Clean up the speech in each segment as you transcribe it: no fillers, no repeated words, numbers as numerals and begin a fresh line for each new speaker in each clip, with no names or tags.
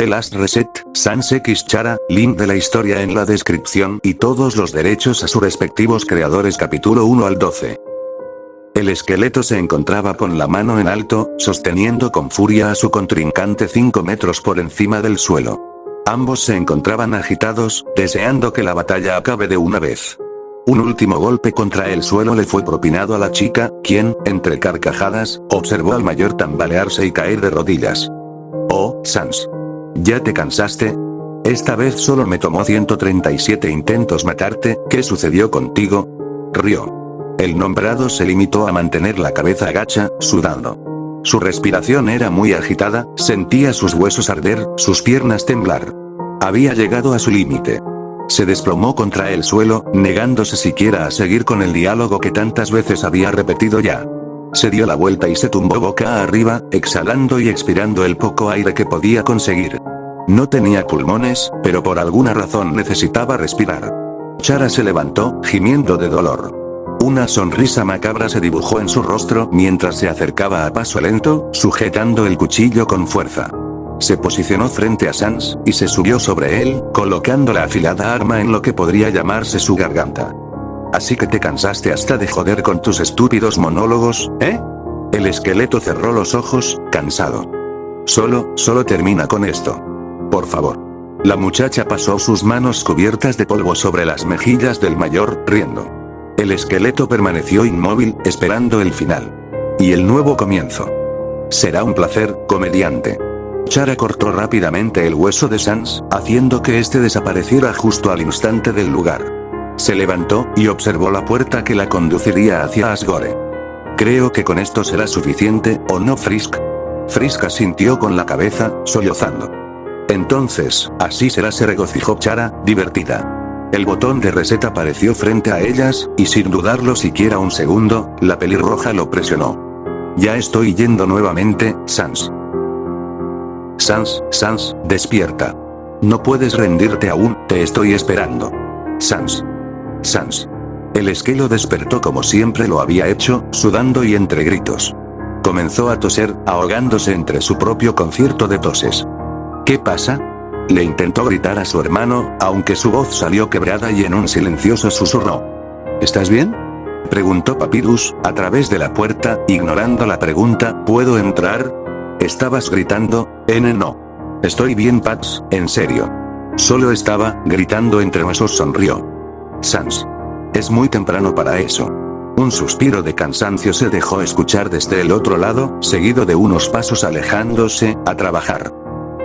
The Last Reset, Sans X Chara, link de la historia en la descripción y todos los derechos a sus respectivos creadores. Capítulo 1 al 12. El esqueleto se encontraba con la mano en alto, sosteniendo con furia a su contrincante 5 metros por encima del suelo. Ambos se encontraban agitados, deseando que la batalla acabe de una vez. Un último golpe contra el suelo le fue propinado a la chica, quien, entre carcajadas, observó al mayor tambalearse y caer de rodillas. Oh, Sans. ¿Ya te cansaste? Esta vez solo me tomó 137 intentos matarte. ¿Qué sucedió contigo? Rió. El nombrado se limitó a mantener la cabeza agacha, sudando. Su respiración era muy agitada, sentía sus huesos arder, sus piernas temblar. Había llegado a su límite. Se desplomó contra el suelo, negándose siquiera a seguir con el diálogo que tantas veces había repetido ya. Se dio la vuelta y se tumbó boca arriba, exhalando y expirando el poco aire que podía conseguir. No tenía pulmones, pero por alguna razón necesitaba respirar. Chara se levantó, gimiendo de dolor. Una sonrisa macabra se dibujó en su rostro mientras se acercaba a paso lento, sujetando el cuchillo con fuerza. Se posicionó frente a Sans, y se subió sobre él, colocando la afilada arma en lo que podría llamarse su garganta. ¿Así que te cansaste hasta de joder con tus estúpidos monólogos, eh? El esqueleto cerró los ojos, cansado. Solo termina con esto. Por favor. La muchacha pasó sus manos cubiertas de polvo sobre las mejillas del mayor, riendo. El esqueleto permaneció inmóvil, esperando el final. Y el nuevo comienzo. Será un placer, comediante. Chara cortó rápidamente el hueso de Sans, haciendo que este desapareciera justo al instante del lugar. Se levantó, y observó la puerta que la conduciría hacia Asgore. Creo que con esto será suficiente, ¿o no, Frisk? Frisk asintió con la cabeza, sollozando. Entonces, así será, se regocijó Chara, divertida. El botón de reset apareció frente a ellas, y sin dudarlo siquiera un segundo, la pelirroja lo presionó. Ya estoy yendo nuevamente, Sans. Sans, despierta. No puedes rendirte aún, te estoy esperando. Sans. El esquelo despertó como siempre lo había hecho, sudando y entre gritos. Comenzó a toser, ahogándose entre su propio concierto de toses. ¿Qué pasa? Le intentó gritar a su hermano, aunque su voz salió quebrada y en un silencioso susurro. ¿Estás bien? Preguntó Papyrus, a través de la puerta, ignorando la pregunta. ¿Puedo entrar? ¿Estabas gritando? No. Estoy bien, Pax, en serio. Solo estaba gritando entre huesos, sonrió. Sans. Es muy temprano para eso. Un suspiro de cansancio se dejó escuchar desde el otro lado, seguido de unos pasos alejándose, a trabajar.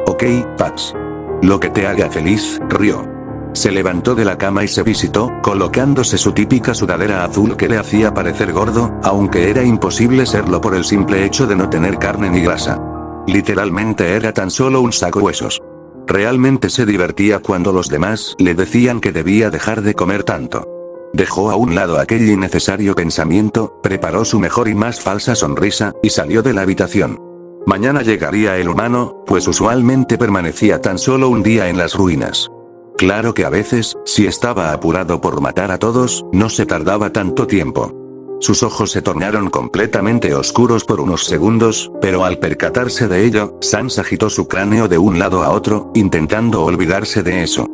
Ok, Pax. Lo que te haga feliz, rió. Se levantó de la cama y se visitó, colocándose su típica sudadera azul que le hacía parecer gordo, aunque era imposible serlo por el simple hecho de no tener carne ni grasa. Literalmente era tan solo un saco de huesos. Realmente se divertía cuando los demás le decían que debía dejar de comer tanto. Dejó a un lado aquel innecesario pensamiento, preparó su mejor y más falsa sonrisa, y salió de la habitación. Mañana llegaría el humano, pues usualmente permanecía tan solo un día en las ruinas. Claro que a veces, si estaba apurado por matar a todos, no se tardaba tanto tiempo. Sus ojos se tornaron completamente oscuros por unos segundos, pero al percatarse de ello, Sans agitó su cráneo de un lado a otro, intentando olvidarse de eso.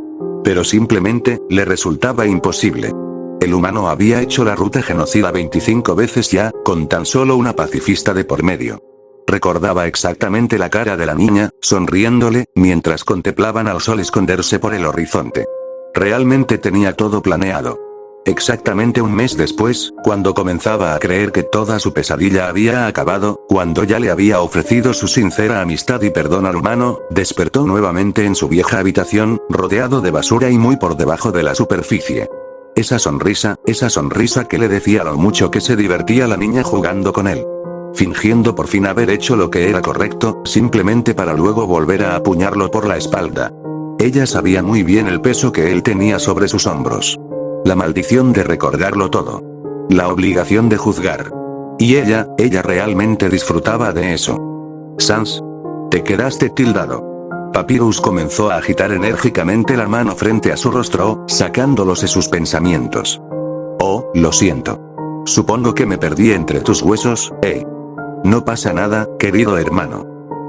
Pero simplemente, le resultaba imposible. El humano había hecho la ruta genocida 25 veces ya, con tan solo una pacifista de por medio. Recordaba exactamente la cara de la niña, sonriéndole, mientras contemplaban al sol esconderse por el horizonte. Realmente tenía todo planeado. Exactamente un mes después, cuando comenzaba a creer que toda su pesadilla había acabado, cuando ya le había ofrecido su sincera amistad y perdón al humano, despertó nuevamente en su vieja habitación, rodeado de basura y muy por debajo de la superficie. Esa sonrisa que le decía lo mucho que se divertía la niña jugando con él. Fingiendo por fin haber hecho lo que era correcto, simplemente para luego volver a apuñarlo por la espalda. Ella sabía muy bien el peso que él tenía sobre sus hombros. La maldición de recordarlo todo. La obligación de juzgar. Y ella realmente disfrutaba de eso. Sans. Te quedaste tildado. Papyrus comenzó a agitar enérgicamente la mano frente a su rostro, sacándolos de sus pensamientos. Oh, lo siento. Supongo que me perdí entre tus huesos, No pasa nada, querido hermano.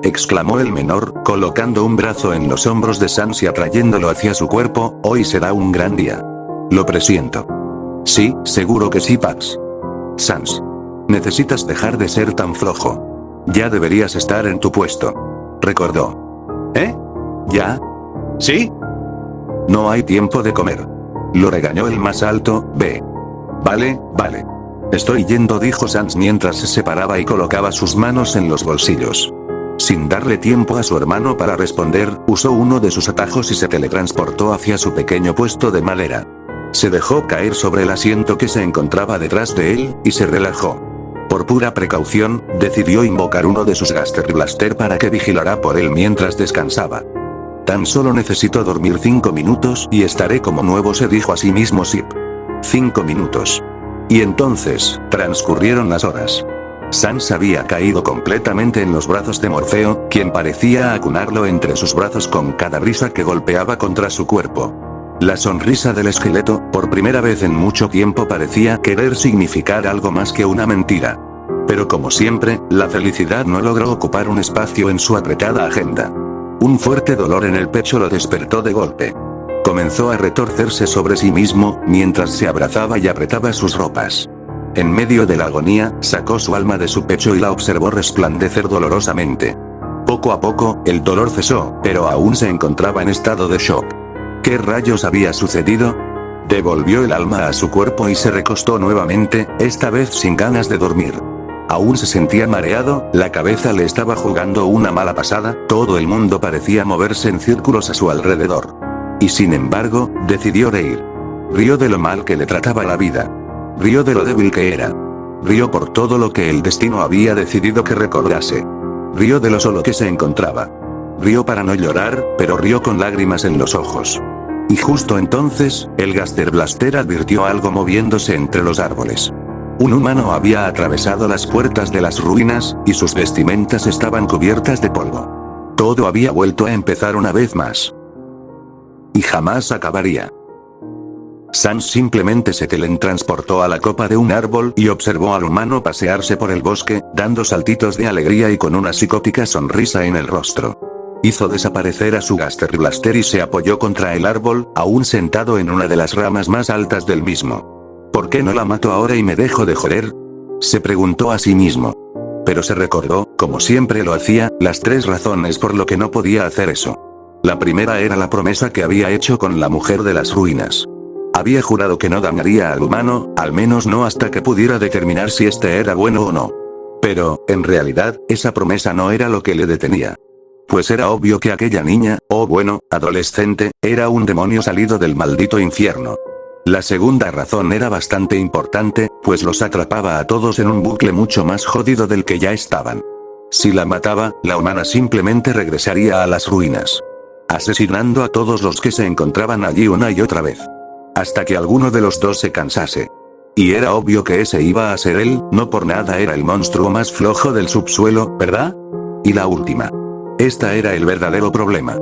exclamó el menor, colocando un brazo en los hombros de Sans y atrayéndolo hacia su cuerpo. Hoy será un gran día. Lo presiento. Sí, seguro que sí, Pax. Sans. Necesitas dejar de ser tan flojo. Ya deberías estar en tu puesto. Recordó. ¿Eh? ¿Ya? ¿Sí? No hay tiempo de comer. Lo regañó el más alto. Ve. Vale, vale. Estoy yendo, dijo Sans mientras se separaba y colocaba sus manos en los bolsillos. Sin darle tiempo a su hermano para responder, usó uno de sus atajos y se teletransportó hacia su pequeño puesto de madera. Se dejó caer sobre el asiento que se encontraba detrás de él, y se relajó. Por pura precaución, decidió invocar uno de sus Gaster Blaster para que vigilara por él mientras descansaba. Tan solo necesito dormir 5 minutos y estaré como nuevo, se dijo a sí mismo Zip. 5 minutos. Y entonces, transcurrieron las horas. Sans había caído completamente en los brazos de Morfeo, quien parecía acunarlo entre sus brazos con cada risa que golpeaba contra su cuerpo. La sonrisa del esqueleto, por primera vez en mucho tiempo, parecía querer significar algo más que una mentira. Pero como siempre, la felicidad no logró ocupar un espacio en su apretada agenda. Un fuerte dolor en el pecho lo despertó de golpe. Comenzó a retorcerse sobre sí mismo, mientras se abrazaba y apretaba sus ropas. En medio de la agonía, sacó su alma de su pecho y la observó resplandecer dolorosamente. Poco a poco, el dolor cesó, pero aún se encontraba en estado de shock. ¿Qué rayos había sucedido? Devolvió el alma a su cuerpo y se recostó nuevamente, esta vez sin ganas de dormir. Aún se sentía mareado, la cabeza le estaba jugando una mala pasada, todo el mundo parecía moverse en círculos a su alrededor. Y sin embargo, decidió reír. Rió de lo mal que le trataba la vida. Rió de lo débil que era. Rió por todo lo que el destino había decidido que recordase. Rió de lo solo que se encontraba. Rió para no llorar, pero rió con lágrimas en los ojos. Y justo entonces, el Gaster Blaster advirtió algo moviéndose entre los árboles. Un humano había atravesado las puertas de las ruinas, y sus vestimentas estaban cubiertas de polvo. Todo había vuelto a empezar una vez más. Y jamás acabaría. Sans simplemente se teletransportó a la copa de un árbol y observó al humano pasearse por el bosque, dando saltitos de alegría y con una psicótica sonrisa en el rostro. Hizo desaparecer a su Gaster Blaster y se apoyó contra el árbol, aún sentado en una de las ramas más altas del mismo. ¿Por qué no la mato ahora y me dejo de joder? Se preguntó a sí mismo. Pero se recordó, como siempre lo hacía, las 3 razones por lo que no podía hacer eso. La primera era la promesa que había hecho con la mujer de las ruinas. Había jurado que no dañaría al humano, al menos no hasta que pudiera determinar si este era bueno o no. Pero, en realidad, esa promesa no era lo que le detenía. Pues era obvio que aquella niña, o bueno, adolescente, era un demonio salido del maldito infierno. La segunda razón era bastante importante, pues los atrapaba a todos en un bucle mucho más jodido del que ya estaban. Si la mataba, la humana simplemente regresaría a las ruinas, asesinando a todos los que se encontraban allí una y otra vez. Hasta que alguno de los dos se cansase. Y era obvio que ese iba a ser él, no por nada era el monstruo más flojo del subsuelo, ¿verdad? Y la última. Esta era el verdadero problema.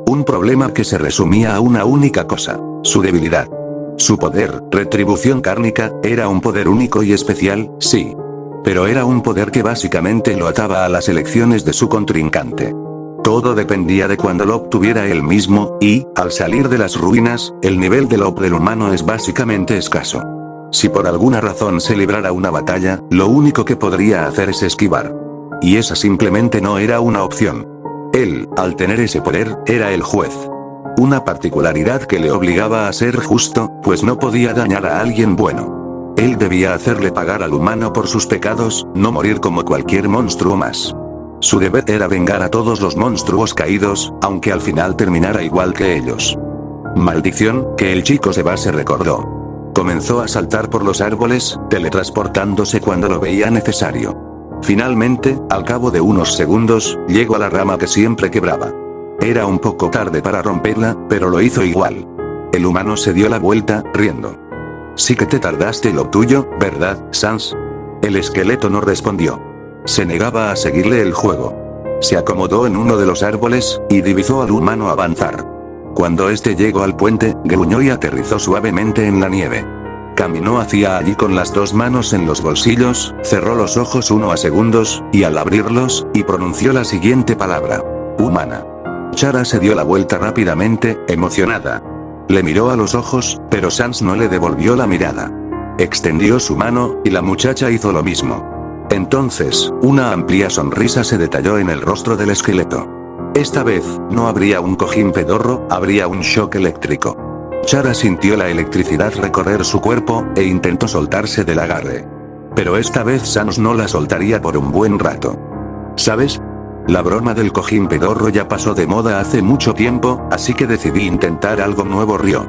Un problema que se resumía a una única cosa: su debilidad. Su poder, retribución kármica, era un poder único y especial, sí. Pero era un poder que básicamente lo ataba a las elecciones de su contrincante. Todo dependía de cuando lo obtuviera él mismo, y, al salir de las ruinas, el nivel de lob del humano es básicamente escaso. Si por alguna razón se librara una batalla, lo único que podría hacer es esquivar. Y esa simplemente no era una opción. Él, al tener ese poder, era el juez. Una particularidad que le obligaba a ser justo, pues no podía dañar a alguien bueno. Él debía hacerle pagar al humano por sus pecados, no morir como cualquier monstruo más. Su deber era vengar a todos los monstruos caídos, aunque al final terminara igual que ellos. Maldición, que el chico Seba se recordó. Comenzó a saltar por los árboles, teletransportándose cuando lo veía necesario. Finalmente, al cabo de unos segundos, llegó a la rama que siempre quebraba. Era un poco tarde para romperla, pero lo hizo igual. El humano se dio la vuelta, riendo. Sí que te tardaste lo tuyo, ¿verdad, Sans? El esqueleto no respondió. Se negaba a seguirle el juego. Se acomodó en uno de los árboles, y divisó al humano avanzar. Cuando este llegó al puente, gruñó y aterrizó suavemente en la nieve. Caminó hacia allí con las dos manos en los bolsillos, cerró los ojos unos segundos, y al abrirlos, y pronunció la siguiente palabra. Humana. Chara se dio la vuelta rápidamente, emocionada. Le miró a los ojos, pero Sans no le devolvió la mirada. Extendió su mano, y la muchacha hizo lo mismo. Entonces, una amplia sonrisa se detalló en el rostro del esqueleto. Esta vez, no habría un cojín pedorro, habría un shock eléctrico. Chara sintió la electricidad recorrer su cuerpo, e intentó soltarse del agarre. Pero esta vez Sans no la soltaría por un buen rato. ¿Sabes? La broma del cojín pedorro ya pasó de moda hace mucho tiempo, así que decidí intentar algo nuevo, rió.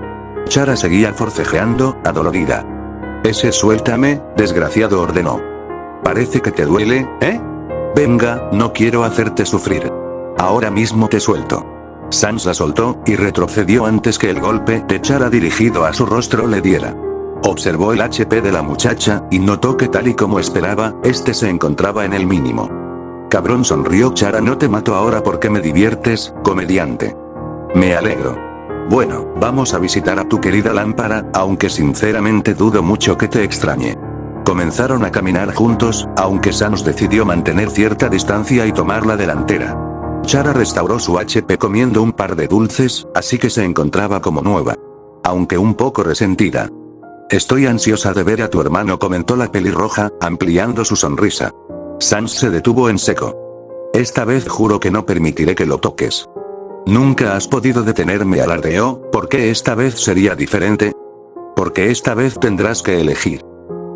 Chara seguía forcejeando, adolorida. Ese suéltame, desgraciado, ordenó. Parece que te duele, ¿eh? Venga, no quiero hacerte sufrir. Ahora mismo te suelto. Sans la soltó, y retrocedió antes que el golpe de Chara dirigido a su rostro le diera. Observó el HP de la muchacha, y notó que tal y como esperaba, este se encontraba en el mínimo. Cabrón, sonrió Chara, no te mato ahora porque me diviertes, comediante. Me alegro. Bueno, vamos a visitar a tu querida lámpara, aunque sinceramente dudo mucho que te extrañe. Comenzaron a caminar juntos, aunque Sans decidió mantener cierta distancia y tomar la delantera. Chara restauró su HP comiendo un par de dulces, así que se encontraba como nueva. Aunque un poco resentida. Estoy ansiosa de ver a tu hermano, comentó la pelirroja, ampliando su sonrisa. Sans se detuvo en seco. Esta vez juro que no permitiré que lo toques. Nunca has podido detenerme, alardeó, ¿por qué esta vez sería diferente? Porque esta vez tendrás que elegir.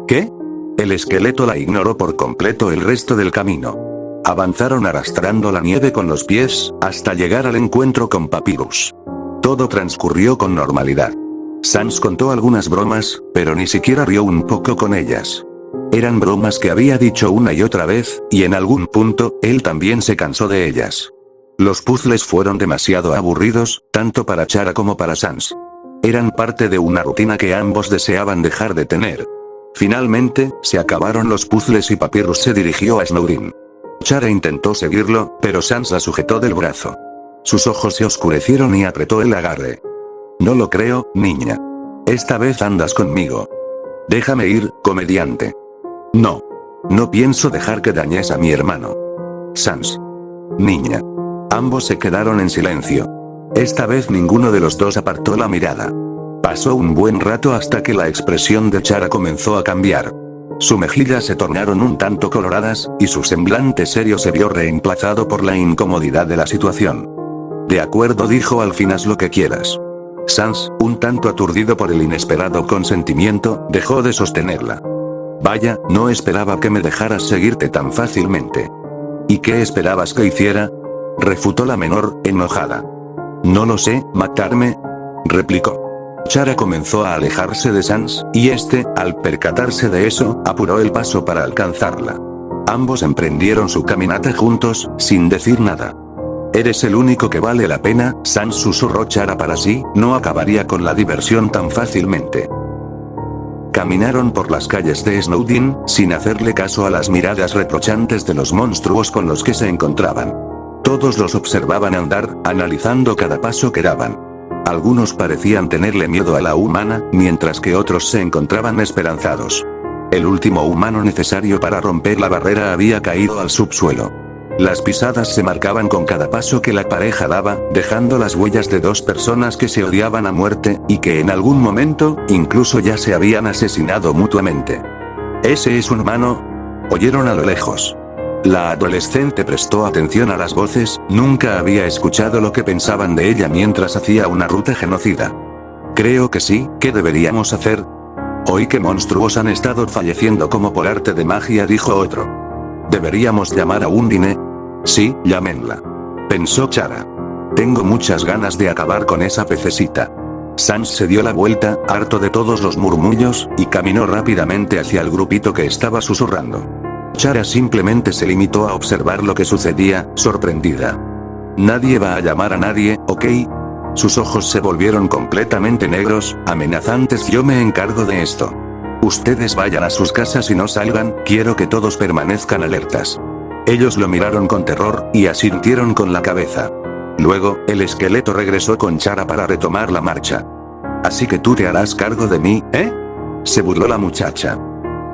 ¿Qué? El esqueleto la ignoró por completo el resto del camino. Avanzaron arrastrando la nieve con los pies, hasta llegar al encuentro con Papyrus. Todo transcurrió con normalidad. Sans contó algunas bromas, pero ni siquiera rió un poco con ellas. Eran bromas que había dicho una y otra vez, y en algún punto, él también se cansó de ellas. Los puzzles fueron demasiado aburridos, tanto para Chara como para Sans. Eran parte de una rutina que ambos deseaban dejar de tener. Finalmente, se acabaron los puzzles y Papyrus se dirigió a Snowdin. Chara intentó seguirlo, pero Sans la sujetó del brazo. Sus ojos se oscurecieron y apretó el agarre. No lo creo, niña. Esta vez andas conmigo. Déjame ir, comediante. No. No pienso dejar que dañes a mi hermano. Sans. Niña. Ambos se quedaron en silencio. Esta vez ninguno de los dos apartó la mirada. Pasó un buen rato hasta que la expresión de Chara comenzó a cambiar. Sus mejillas se tornaron un tanto coloradas, y su semblante serio se vio reemplazado por la incomodidad de la situación. De acuerdo, dijo al fin, haz lo que quieras. Sans, un tanto aturdido por el inesperado consentimiento, dejó de sostenerla. Vaya, no esperaba que me dejaras seguirte tan fácilmente. ¿Y qué esperabas que hiciera? Refutó la menor, enojada. No lo sé, matarme, replicó. Chara comenzó a alejarse de Sans, y este, al percatarse de eso, apuró el paso para alcanzarla. Ambos emprendieron su caminata juntos, sin decir nada. Eres el único que vale la pena, Sans susurró Chara para sí, no acabaría con la diversión tan fácilmente. Caminaron por las calles de Snowdin, sin hacerle caso a las miradas reprochantes de los monstruos con los que se encontraban. Todos los observaban andar, analizando cada paso que daban. Algunos parecían tenerle miedo a la humana, mientras que otros se encontraban esperanzados. El último humano necesario para romper la barrera había caído al subsuelo. Las pisadas se marcaban con cada paso que la pareja daba, dejando las huellas de dos personas que se odiaban a muerte, y que en algún momento, incluso ya se habían asesinado mutuamente. ¿Ese es un humano? Oyeron a lo lejos. La adolescente prestó atención a las voces, nunca había escuchado lo que pensaban de ella mientras hacía una ruta genocida. Creo que sí, ¿qué deberíamos hacer? Hoy que monstruos han estado falleciendo como por arte de magia, dijo otro. ¿Deberíamos llamar a Undine? Sí, llámenla. Pensó Chara. Tengo muchas ganas de acabar con esa pececita. Sans se dio la vuelta, harto de todos los murmullos, y caminó rápidamente hacia el grupito que estaba susurrando. Chara simplemente se limitó a observar lo que sucedía, sorprendida. Nadie va a llamar a nadie, ¿ok? Sus ojos se volvieron completamente negros, amenazantes. Yo me encargo de esto. Ustedes vayan a sus casas y no salgan, quiero que todos permanezcan alertas. Ellos lo miraron con terror, y asintieron con la cabeza. Luego, el esqueleto regresó con Chara para retomar la marcha. Así que tú te harás cargo de mí, ¿eh? Se burló la muchacha.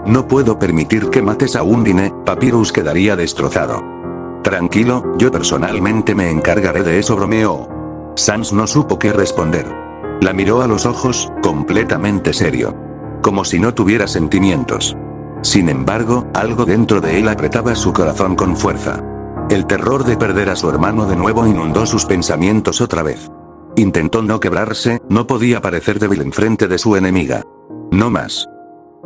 No puedo permitir que mates a Undine, Papyrus quedaría destrozado. Tranquilo, yo personalmente me encargaré de eso, bromeó. Sans no supo qué responder. La miró a los ojos, completamente serio. Como si no tuviera sentimientos. Sin embargo, algo dentro de él apretaba su corazón con fuerza. El terror de perder a su hermano de nuevo inundó sus pensamientos otra vez. Intentó no quebrarse, no podía parecer débil enfrente de su enemiga. No más.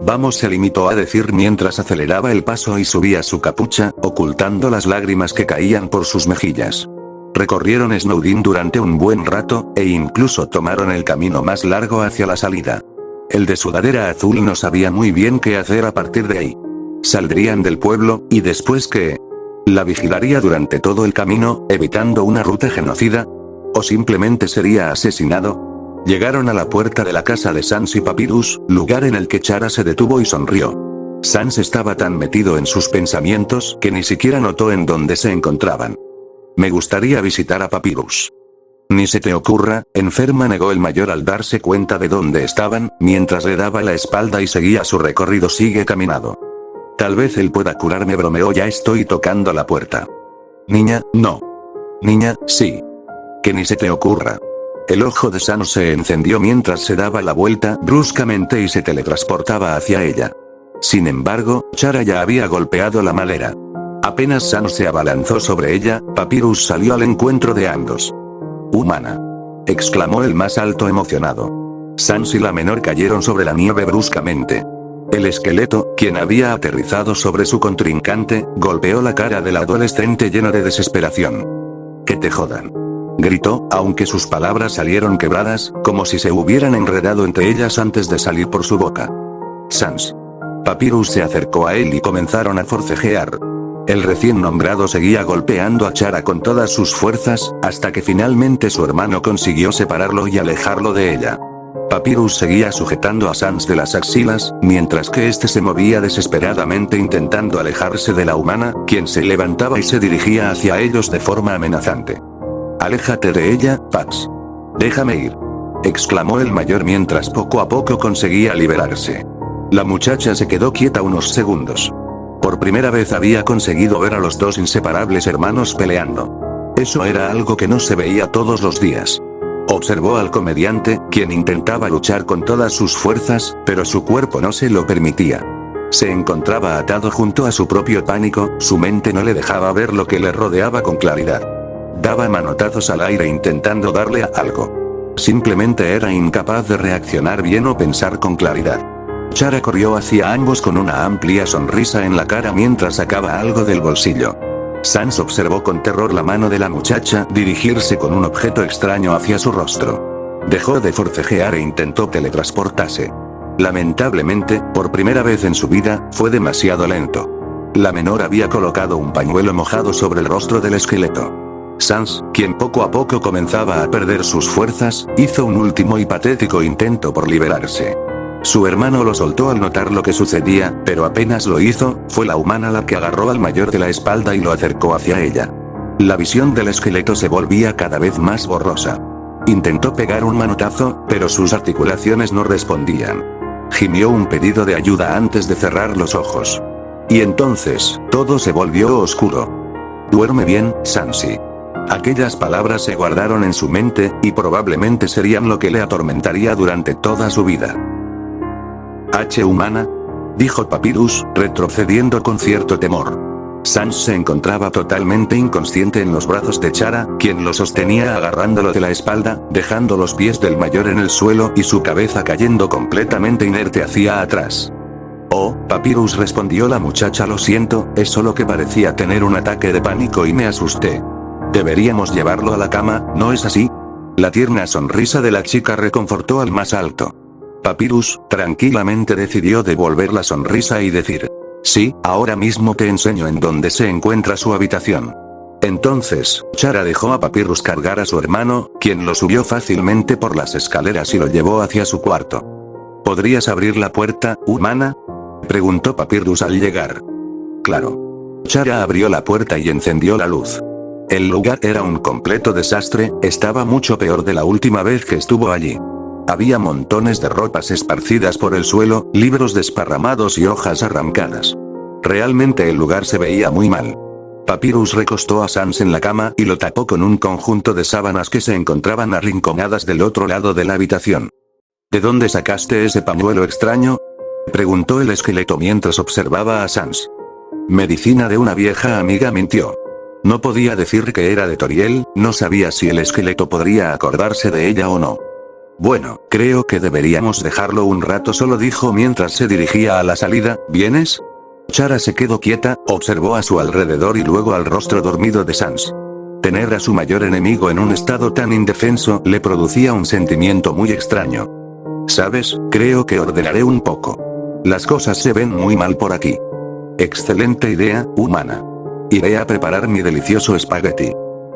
Vamos, se limitó a decir mientras aceleraba el paso y subía su capucha, ocultando las lágrimas que caían por sus mejillas. Recorrieron Snowdin durante un buen rato, e incluso tomaron el camino más largo hacia la salida. El de sudadera azul no sabía muy bien qué hacer a partir de ahí. Saldrían del pueblo, y después ¿qué? ¿La vigilaría durante todo el camino, evitando una ruta genocida? ¿O simplemente sería asesinado? Llegaron a la puerta de la casa de Sans y Papyrus, lugar en el que Chara se detuvo y sonrió. Sans estaba tan metido en sus pensamientos que ni siquiera notó en dónde se encontraban. Me gustaría visitar a Papyrus. Ni se te ocurra, enferma, negó el mayor al darse cuenta de dónde estaban, mientras le daba la espalda y seguía su recorrido. Sigue caminando. Tal vez él pueda curarme, bromeó. Ya estoy tocando la puerta. Niña, no. Niña, sí. Que ni se te ocurra. El ojo de Sans se encendió mientras se daba la vuelta bruscamente y se teletransportaba hacia ella. Sin embargo, Chara ya había golpeado la madera. Apenas Sans se abalanzó sobre ella, Papyrus salió al encuentro de ambos. «Humana», exclamó el más alto emocionado. Sans y la menor cayeron sobre la nieve bruscamente. El esqueleto, quien había aterrizado sobre su contrincante, golpeó la cara del adolescente lleno de desesperación. «Que te jodan», gritó, aunque sus palabras salieron quebradas, como si se hubieran enredado entre ellas antes de salir por su boca. Sans. Papyrus se acercó a él y comenzaron a forcejear. El recién nombrado seguía golpeando a Chara con todas sus fuerzas, hasta que finalmente su hermano consiguió separarlo y alejarlo de ella. Papyrus seguía sujetando a Sans de las axilas, mientras que este se movía desesperadamente intentando alejarse de la humana, quien se levantaba y se dirigía hacia ellos de forma amenazante. «Aléjate de ella, Pax. Déjame ir», exclamó el mayor mientras poco a poco conseguía liberarse. La muchacha se quedó quieta unos segundos. Por primera vez había conseguido ver a los dos inseparables hermanos peleando. Eso era algo que no se veía todos los días. Observó al comediante, quien intentaba luchar con todas sus fuerzas, pero su cuerpo no se lo permitía. Se encontraba atado junto a su propio pánico, su mente no le dejaba ver lo que le rodeaba con claridad. Daba manotazos al aire intentando darle a algo. Simplemente era incapaz de reaccionar bien o pensar con claridad. Chara corrió hacia ambos con una amplia sonrisa en la cara mientras sacaba algo del bolsillo. Sans observó con terror la mano de la muchacha dirigirse con un objeto extraño hacia su rostro. Dejó de forcejear e intentó teletransportarse. Lamentablemente, por primera vez en su vida, fue demasiado lento. La menor había colocado un pañuelo mojado sobre el rostro del esqueleto. Sans, quien poco a poco comenzaba a perder sus fuerzas, hizo un último y patético intento por liberarse. Su hermano lo soltó al notar lo que sucedía, pero apenas lo hizo, fue la humana la que agarró al mayor de la espalda y lo acercó hacia ella. La visión del esqueleto se volvía cada vez más borrosa. Intentó pegar un manotazo, pero sus articulaciones no respondían. Gimió un pedido de ayuda antes de cerrar los ojos. Y entonces, todo se volvió oscuro. «Duerme bien, Sansi». Aquellas palabras se guardaron en su mente, y probablemente serían lo que le atormentaría durante toda su vida. «Humana», dijo Papyrus, retrocediendo con cierto temor. Sans se encontraba totalmente inconsciente en los brazos de Chara, quien lo sostenía agarrándolo de la espalda, dejando los pies del mayor en el suelo y su cabeza cayendo completamente inerte hacia atrás. «Oh, Papyrus», respondió la muchacha, «lo siento, es solo que parecía tener un ataque de pánico y me asusté. Deberíamos llevarlo a la cama, ¿no es así?». La tierna sonrisa de la chica reconfortó al más alto. Papyrus, tranquilamente decidió devolver la sonrisa y decir: «Sí, ahora mismo te enseño en dónde se encuentra su habitación». Entonces, Chara dejó a Papyrus cargar a su hermano, quien lo subió fácilmente por las escaleras y lo llevó hacia su cuarto. «¿Podrías abrir la puerta, humana?», preguntó Papyrus al llegar. «Claro». Chara abrió la puerta y encendió la luz. El lugar era un completo desastre, estaba mucho peor de la última vez que estuvo allí. Había montones de ropas esparcidas por el suelo, libros desparramados y hojas arrancadas. Realmente el lugar se veía muy mal. Papyrus recostó a Sans en la cama y lo tapó con un conjunto de sábanas que se encontraban arrinconadas del otro lado de la habitación. ¿De dónde sacaste ese pañuelo extraño?, preguntó el esqueleto mientras observaba a Sans. Medicina de una vieja amiga, mintió. No podía decir que era de Toriel, no sabía si el esqueleto podría acordarse de ella o no. Bueno, creo que deberíamos dejarlo un rato solo, dijo mientras se dirigía a la salida. ¿Vienes? Chara se quedó quieta, observó a su alrededor y luego al rostro dormido de Sans. Tener a su mayor enemigo en un estado tan indefenso le producía un sentimiento muy extraño. ¿Sabes? Creo que ordenaré un poco. Las cosas se ven muy mal por aquí. Excelente idea, humana. Iré a preparar mi delicioso espagueti.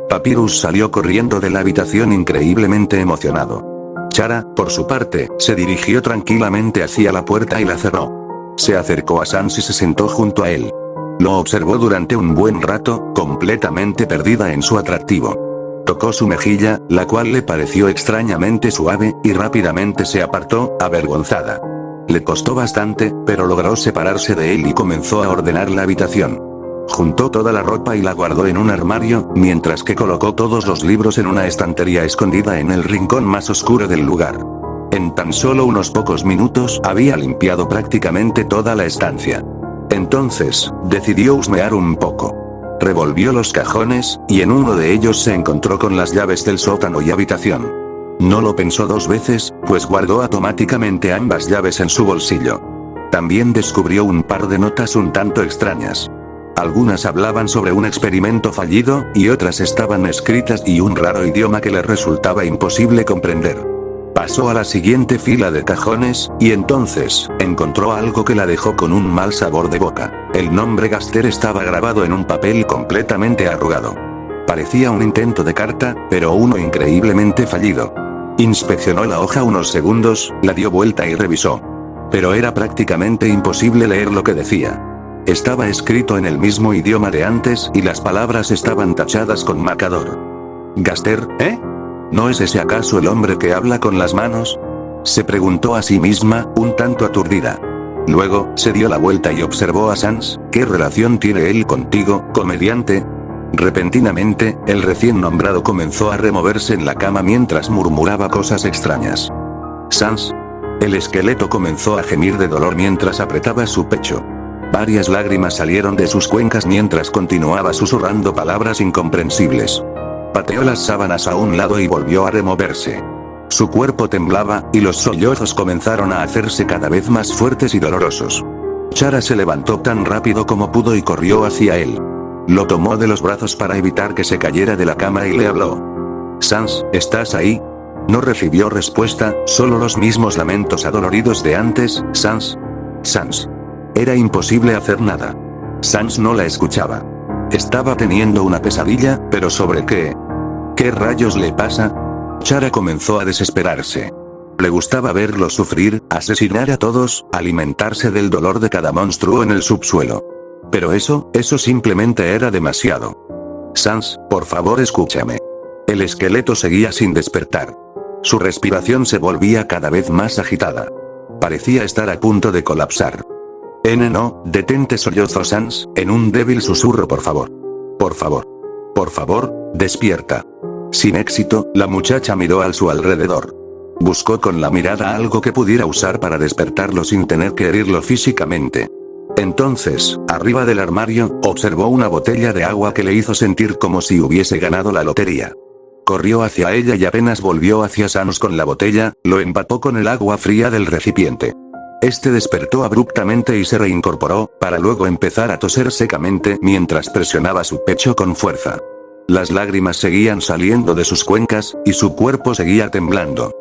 Papyrus salió corriendo de la habitación increíblemente emocionado. Chara, por su parte, se dirigió tranquilamente hacia la puerta y la cerró. Se acercó a Sans y se sentó junto a él. Lo observó durante un buen rato, completamente perdida en su atractivo. Tocó su mejilla, la cual le pareció extrañamente suave, y rápidamente se apartó, avergonzada. Le costó bastante, pero logró separarse de él y comenzó a ordenar la habitación. Juntó toda la ropa y la guardó en un armario, mientras que colocó todos los libros en una estantería escondida en el rincón más oscuro del lugar. En tan solo unos pocos minutos había limpiado prácticamente toda la estancia. Entonces, decidió husmear un poco. Revolvió los cajones, y en uno de ellos se encontró con las llaves del sótano y habitación. No lo pensó dos veces, pues guardó automáticamente ambas llaves en su bolsillo. También descubrió un par de notas un tanto extrañas. Algunas hablaban sobre un experimento fallido, y otras estaban escritas en un raro idioma que le resultaba imposible comprender. Pasó a la siguiente fila de cajones, y entonces, encontró algo que la dejó con un mal sabor de boca. El nombre Gaster estaba grabado en un papel completamente arrugado. Parecía un intento de carta, pero uno increíblemente fallido. Inspeccionó la hoja unos segundos, la dio vuelta y revisó. Pero era prácticamente imposible leer lo que decía. Estaba escrito en el mismo idioma de antes y las palabras estaban tachadas con marcador. ¿Gaster, eh? ¿No es ese acaso el hombre que habla con las manos?, se preguntó a sí misma, un tanto aturdida. Luego, se dio la vuelta y observó a Sans. ¿Qué relación tiene él contigo, comediante? Repentinamente, el recién nombrado comenzó a removerse en la cama mientras murmuraba cosas extrañas. Sans. El esqueleto comenzó a gemir de dolor mientras apretaba su pecho. Varias lágrimas salieron de sus cuencas mientras continuaba susurrando palabras incomprensibles. Pateó las sábanas a un lado y volvió a removerse. Su cuerpo temblaba, y los sollozos comenzaron a hacerse cada vez más fuertes y dolorosos. Chara se levantó tan rápido como pudo y corrió hacia él. Lo tomó de los brazos para evitar que se cayera de la cama y le habló. Sans, ¿estás ahí? No recibió respuesta, solo los mismos lamentos adoloridos de antes. Sans. Sans. Era imposible hacer nada. Sans no la escuchaba. Estaba teniendo una pesadilla, pero ¿sobre qué? ¿Qué rayos le pasa? Chara comenzó a desesperarse. Le gustaba verlo sufrir, asesinar a todos, alimentarse del dolor de cada monstruo en el subsuelo. Pero eso simplemente era demasiado. Sans, por favor escúchame. El esqueleto seguía sin despertar. Su respiración se volvía cada vez más agitada. Parecía estar a punto de colapsar. No, detente, sollozó Sans, en un débil susurro. Por favor. Por favor. Por favor, despierta. Sin éxito, la muchacha miró a su alrededor. Buscó con la mirada algo que pudiera usar para despertarlo sin tener que herirlo físicamente. Entonces, arriba del armario, observó una botella de agua que le hizo sentir como si hubiese ganado la lotería. Corrió hacia ella y apenas volvió hacia Sans con la botella, lo empapó con el agua fría del recipiente. Este despertó abruptamente y se reincorporó, para luego empezar a toser secamente mientras presionaba su pecho con fuerza. Las lágrimas seguían saliendo de sus cuencas, y su cuerpo seguía temblando.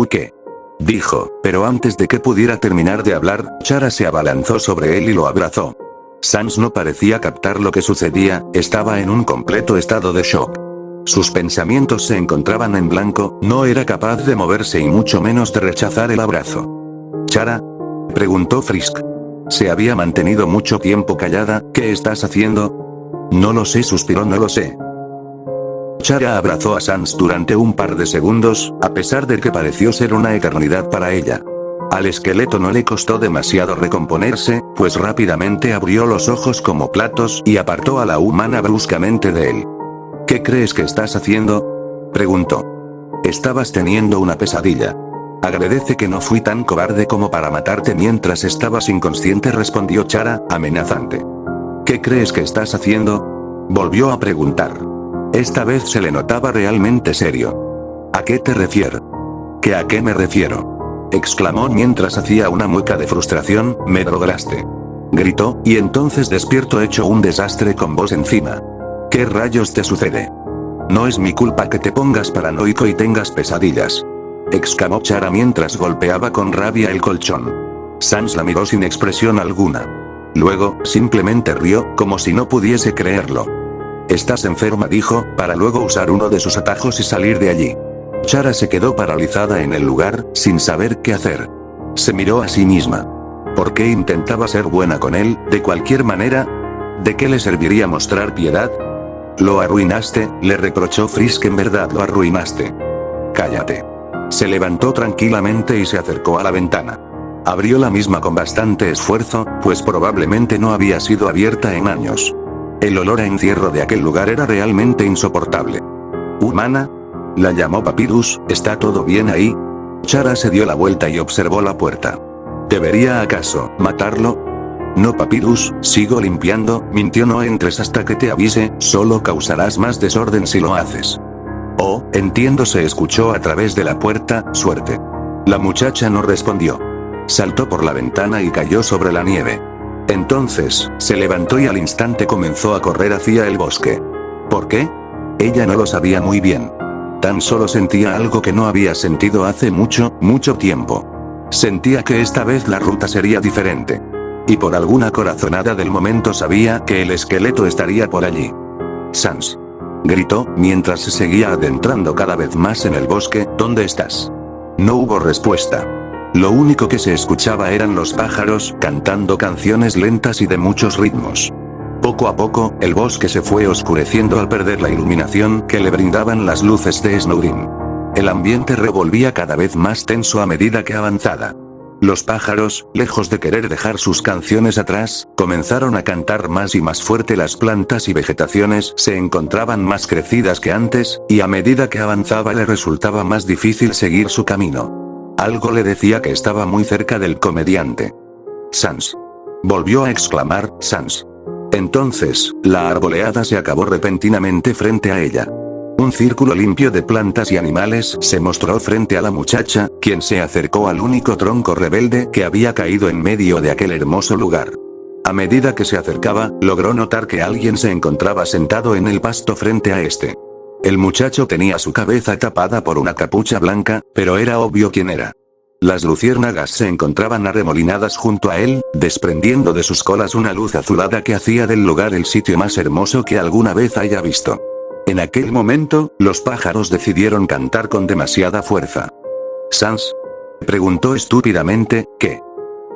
«¿Qué?», dijo, pero antes de que pudiera terminar de hablar, Chara se abalanzó sobre él y lo abrazó. Sans no parecía captar lo que sucedía, estaba en un completo estado de shock. Sus pensamientos se encontraban en blanco, no era capaz de moverse y mucho menos de rechazar el abrazo. «¿Chara?», preguntó Frisk. Se había mantenido mucho tiempo callada. «¿Qué estás haciendo?». «No lo sé», suspiró. «No lo sé». Chara abrazó a Sans durante un par de segundos, a pesar de que pareció ser una eternidad para ella. Al esqueleto no le costó demasiado recomponerse, pues rápidamente abrió los ojos como platos y apartó a la humana bruscamente de él. ¿Qué crees que estás haciendo?, preguntó. Estabas teniendo una pesadilla. Agradece que no fui tan cobarde como para matarte mientras estabas inconsciente, respondió Chara, amenazante. ¿Qué crees que estás haciendo?, volvió a preguntar. Esta vez se le notaba realmente serio. ¿A qué te refieres? ¿Que a qué me refiero?, exclamó mientras hacía una mueca de frustración. Me drogaste, gritó, y entonces despierto hecho un desastre con vos encima. ¿Qué rayos te sucede? No es mi culpa que te pongas paranoico y tengas pesadillas, exclamó Chara mientras golpeaba con rabia el colchón. Sans la miró sin expresión alguna. Luego, simplemente rió, como si no pudiese creerlo. Estás enferma, dijo, para luego usar uno de sus atajos y salir de allí. Chara se quedó paralizada en el lugar, sin saber qué hacer. Se miró a sí misma. ¿Por qué intentaba ser buena con él, de cualquier manera? ¿De qué le serviría mostrar piedad? Lo arruinaste, le reprochó Frisk, en verdad lo arruinaste. Cállate. Se levantó tranquilamente y se acercó a la ventana. Abrió la misma con bastante esfuerzo, pues probablemente no había sido abierta en años. El olor a encierro de aquel lugar era realmente insoportable. ¿Humana?, la llamó Papyrus. ¿Está todo bien ahí? Chara se dio la vuelta y observó la puerta. ¿Debería acaso matarlo? No, Papyrus, sigo limpiando, mintió. No entres hasta que te avise, solo causarás más desorden si lo haces. Oh, entiendo, se escuchó a través de la puerta. Suerte. La muchacha no respondió. Saltó por la ventana y cayó sobre la nieve. Entonces, se levantó y al instante comenzó a correr hacia el bosque. ¿Por qué? Ella no lo sabía muy bien. Tan solo sentía algo que no había sentido hace mucho tiempo. Sentía que esta vez la ruta sería diferente. Y por alguna corazonada del momento sabía que el esqueleto estaría por allí. Sans, gritó, mientras se seguía adentrando cada vez más en el bosque. ¿Dónde estás? No hubo respuesta. Lo único que se escuchaba eran los pájaros, cantando canciones lentas y de muchos ritmos. Poco a poco, el bosque se fue oscureciendo al perder la iluminación que le brindaban las luces de Snowdin. El ambiente revolvía cada vez más tenso a medida que avanzaba. Los pájaros, lejos de querer dejar sus canciones atrás, comenzaron a cantar más y más fuerte. Las plantas y vegetaciones se encontraban más crecidas que antes, y a medida que avanzaba le resultaba más difícil seguir su camino. Algo le decía que estaba muy cerca del comediante. Sans, volvió a exclamar, Sans. Entonces, la arboleada se acabó repentinamente frente a ella. Un círculo limpio de plantas y animales se mostró frente a la muchacha, quien se acercó al único tronco rebelde que había caído en medio de aquel hermoso lugar. A medida que se acercaba, logró notar que alguien se encontraba sentado en el pasto frente a este. El muchacho tenía su cabeza tapada por una capucha blanca, pero era obvio quién era. Las luciérnagas se encontraban arremolinadas junto a él, desprendiendo de sus colas una luz azulada que hacía del lugar el sitio más hermoso que alguna vez haya visto. En aquel momento, los pájaros decidieron cantar con demasiada fuerza. Sans, preguntó estúpidamente, ¿qué?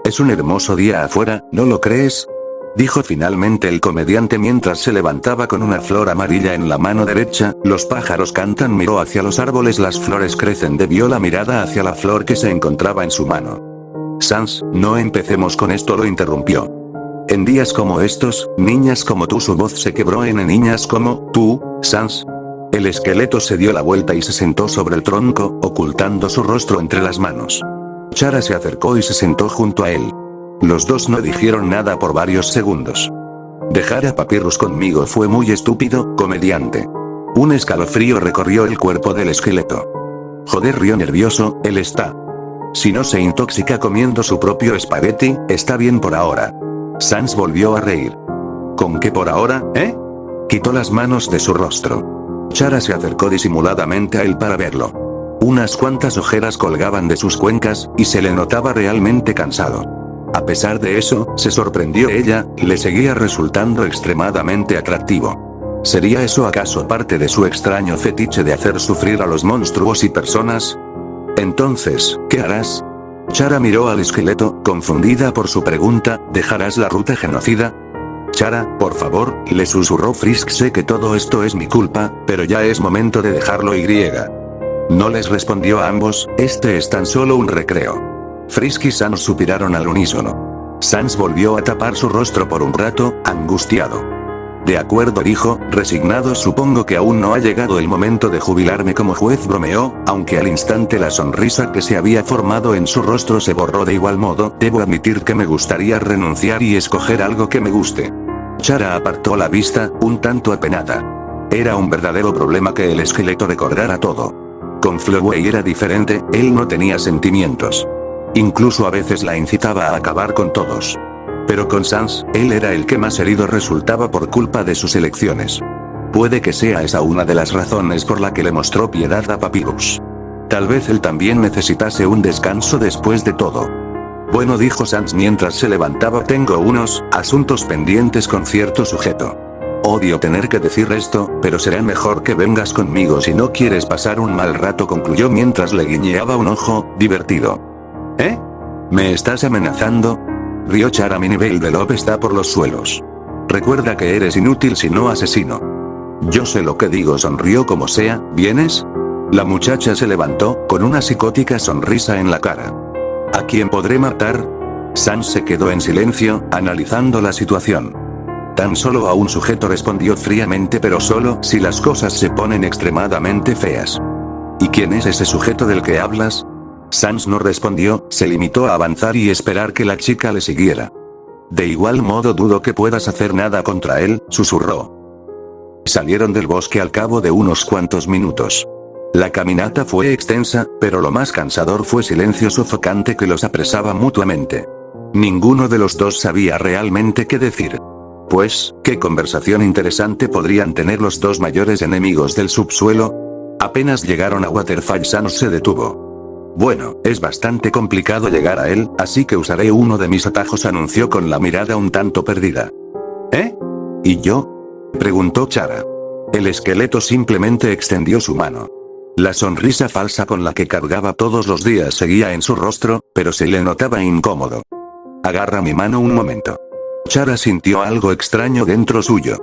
Es un hermoso día afuera, ¿no lo crees?, dijo finalmente el comediante mientras se levantaba con una flor amarilla en la mano derecha. Los pájaros cantan. Miró hacia los árboles, las flores crecen. Desvió la mirada hacia la flor que se encontraba en su mano. Sans, no empecemos con esto, lo interrumpió. En días como estos, niñas como tú. Su voz se quebró en niñas como tú, Sans. El esqueleto se dio la vuelta y se sentó sobre el tronco, ocultando su rostro entre las manos. Chara se acercó y se sentó junto a él. Los dos no dijeron nada por varios segundos. Dejar a Papyrus conmigo fue muy estúpido, comediante. Un escalofrío recorrió el cuerpo del esqueleto. Joder, rió nervioso, él está. Si no se intoxica comiendo su propio espagueti, está bien por ahora. Sans volvió a reír. ¿Con qué por ahora, eh? Quitó las manos de su rostro. Chara se acercó disimuladamente a él para verlo. Unas cuantas ojeras colgaban de sus cuencas, y se le notaba realmente cansado. A pesar de eso, se sorprendió ella, le seguía resultando extremadamente atractivo. ¿Sería eso acaso parte de su extraño fetiche de hacer sufrir a los monstruos y personas? Entonces, ¿qué harás? Chara miró al esqueleto, confundida por su pregunta. ¿Dejarás la ruta genocida? Chara, por favor, le susurró Frisk, sé que todo esto es mi culpa, pero ya es momento de dejarlo y. No les respondió a ambos, este es tan solo un recreo. Frisk y Sans suspiraron al unísono. Sans volvió a tapar su rostro por un rato, angustiado. De acuerdo, dijo, resignado, supongo que aún no ha llegado el momento de jubilarme como juez, bromeó, aunque al instante la sonrisa que se había formado en su rostro se borró de igual modo, debo admitir que me gustaría renunciar y escoger algo que me guste. Chara apartó la vista, un tanto apenada. Era un verdadero problema que el esqueleto recordara todo. Con Flowey era diferente, él no tenía sentimientos. Incluso a veces la incitaba a acabar con todos. Pero con Sans, él era el que más herido resultaba por culpa de sus elecciones. Puede que sea esa una de las razones por la que le mostró piedad a Papyrus. Tal vez él también necesitase un descanso después de todo. Bueno, dijo Sans mientras se levantaba, tengo unos asuntos pendientes con cierto sujeto. Odio tener que decir esto, pero será mejor que vengas conmigo si no quieres pasar un mal rato, concluyó mientras le guiñaba un ojo, divertido. ¿Eh? ¿Me estás amenazando? Rió Chara, mi nivel de love está por los suelos. Recuerda que eres inútil si no asesino. Yo sé lo que digo, sonrió como sea, ¿vienes? La muchacha se levantó, con una psicótica sonrisa en la cara. ¿A quién podré matar? Sans se quedó en silencio, analizando la situación. Tan solo a un sujeto, respondió fríamente, pero solo si las cosas se ponen extremadamente feas. ¿Y quién es ese sujeto del que hablas? Sans no respondió, se limitó a avanzar y esperar que la chica le siguiera. De igual modo dudo que puedas hacer nada contra él, susurró. Salieron del bosque al cabo de unos cuantos minutos. La caminata fue extensa, pero lo más cansador fue silencio sofocante que los apresaba mutuamente. Ninguno de los dos sabía realmente qué decir. Pues, ¿qué conversación interesante podrían tener los dos mayores enemigos del subsuelo? Apenas llegaron a Waterfall, Sans se detuvo. Bueno, es bastante complicado llegar a él, así que usaré uno de mis atajos, anunció con la mirada un tanto perdida. ¿Eh? ¿Y yo? Preguntó Chara. El esqueleto simplemente extendió su mano. La sonrisa falsa con la que cargaba todos los días seguía en su rostro, pero se le notaba incómodo. Agarra mi mano un momento. Chara sintió algo extraño dentro suyo.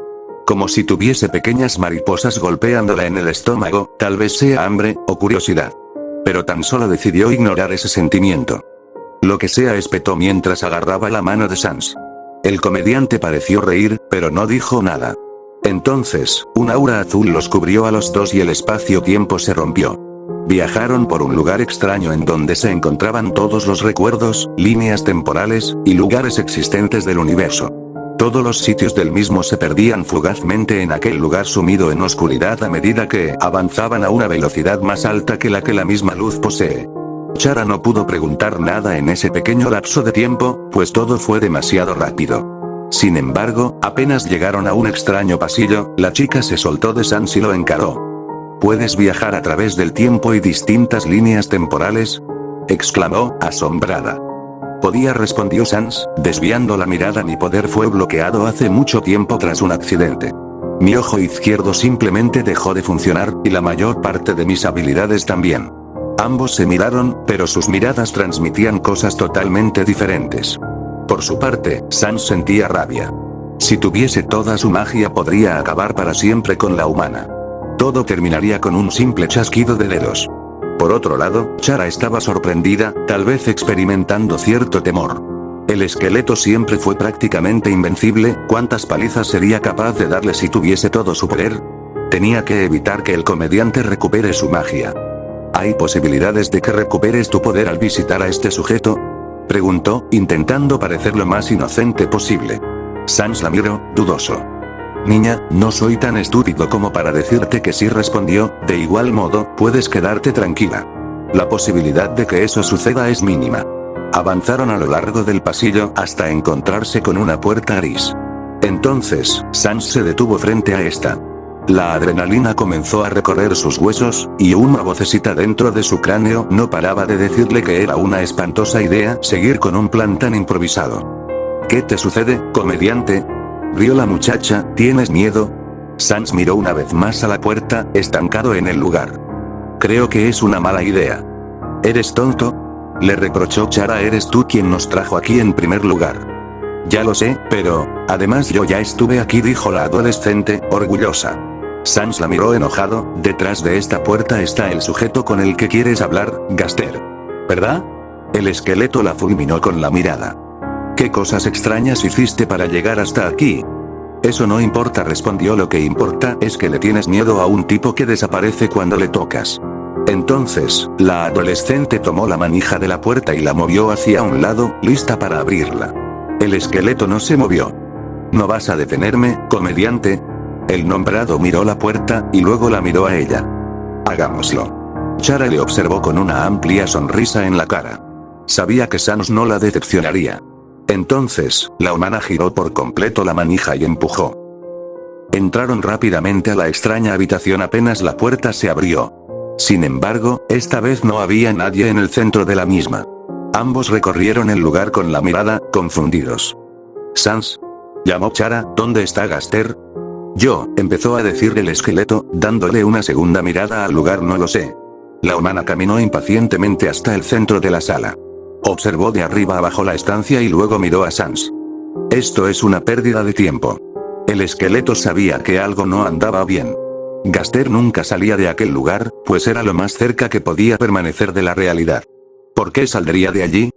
Como si tuviese pequeñas mariposas golpeándola en el estómago, tal vez sea hambre, o curiosidad. Pero tan solo decidió ignorar ese sentimiento. Lo que sea, espetó mientras agarraba la mano de Sans. El comediante pareció reír, pero no dijo nada. Entonces, un aura azul los cubrió a los dos y el espacio-tiempo se rompió. Viajaron por un lugar extraño en donde se encontraban todos los recuerdos, líneas temporales, y lugares existentes del universo. Todos los sitios del mismo se perdían fugazmente en aquel lugar sumido en oscuridad a medida que avanzaban a una velocidad más alta que la misma luz posee. Chara no pudo preguntar nada en ese pequeño lapso de tiempo, pues todo fue demasiado rápido. Sin embargo, apenas llegaron a un extraño pasillo, la chica se soltó de Sans y lo encaró. ¿Puedes viajar a través del tiempo y distintas líneas temporales?, exclamó, asombrada. Podía, respondió Sans, desviando la mirada. Mi poder fue bloqueado hace mucho tiempo tras un accidente. Mi ojo izquierdo simplemente dejó de funcionar, y la mayor parte de mis habilidades también. Ambos se miraron, pero sus miradas transmitían cosas totalmente diferentes. Por su parte, Sans sentía rabia. Si tuviese toda su magia podría acabar para siempre con la humana. Todo terminaría con un simple chasquido de dedos. Por otro lado, Chara estaba sorprendida, tal vez experimentando cierto temor. El esqueleto siempre fue prácticamente invencible, ¿cuántas palizas sería capaz de darle si tuviese todo su poder? Tenía que evitar que el comediante recupere su magia. ¿Hay posibilidades de que recuperes tu poder al visitar a este sujeto?, preguntó, intentando parecer lo más inocente posible. Sans la miró, dudoso. Niña, no soy tan estúpido como para decirte que sí, respondió, de igual modo, puedes quedarte tranquila. La posibilidad de que eso suceda es mínima. Avanzaron a lo largo del pasillo hasta encontrarse con una puerta gris. Entonces, Sans se detuvo frente a esta. La adrenalina comenzó a recorrer sus huesos, y una vocecita dentro de su cráneo no paraba de decirle que era una espantosa idea seguir con un plan tan improvisado. ¿Qué te sucede, comediante?, rió la muchacha, ¿tienes miedo? Sans miró una vez más a la puerta, estancado en el lugar. Creo que es una mala idea. ¿Eres tonto?, le reprochó Chara, eres tú quien nos trajo aquí en primer lugar. Ya lo sé, pero, además yo ya estuve aquí, dijo la adolescente, orgullosa. Sans la miró enojado. Detrás de esta puerta está el sujeto con el que quieres hablar, Gaster. ¿Verdad? El esqueleto la fulminó con la mirada. ¿Qué cosas extrañas hiciste para llegar hasta aquí? Eso no importa, respondió. Lo que importa es que le tienes miedo a un tipo que desaparece cuando le tocas. Entonces, la adolescente tomó la manija de la puerta y la movió hacia un lado, lista para abrirla. El esqueleto no se movió. ¿No vas a detenerme, comediante? El nombrado miró la puerta, y luego la miró a ella. Hagámoslo. Chara le observó con una amplia sonrisa en la cara. Sabía que Sans no la decepcionaría. Entonces, la humana giró por completo la manija y empujó. Entraron rápidamente a la extraña habitación apenas la puerta se abrió. Sin embargo, esta vez no había nadie en el centro de la misma. Ambos recorrieron el lugar con la mirada, confundidos. «Sans», llamó Chara, «¿dónde está Gaster?» «Yo», empezó a decir el esqueleto, dándole una segunda mirada al lugar. «No lo sé». La humana caminó impacientemente hasta el centro de la sala. Observó de arriba abajo la estancia y luego miró a Sans. «Esto es una pérdida de tiempo». El esqueleto sabía que algo no andaba bien. Gaster nunca salía de aquel lugar, pues era lo más cerca que podía permanecer de la realidad. ¿Por qué saldría de allí?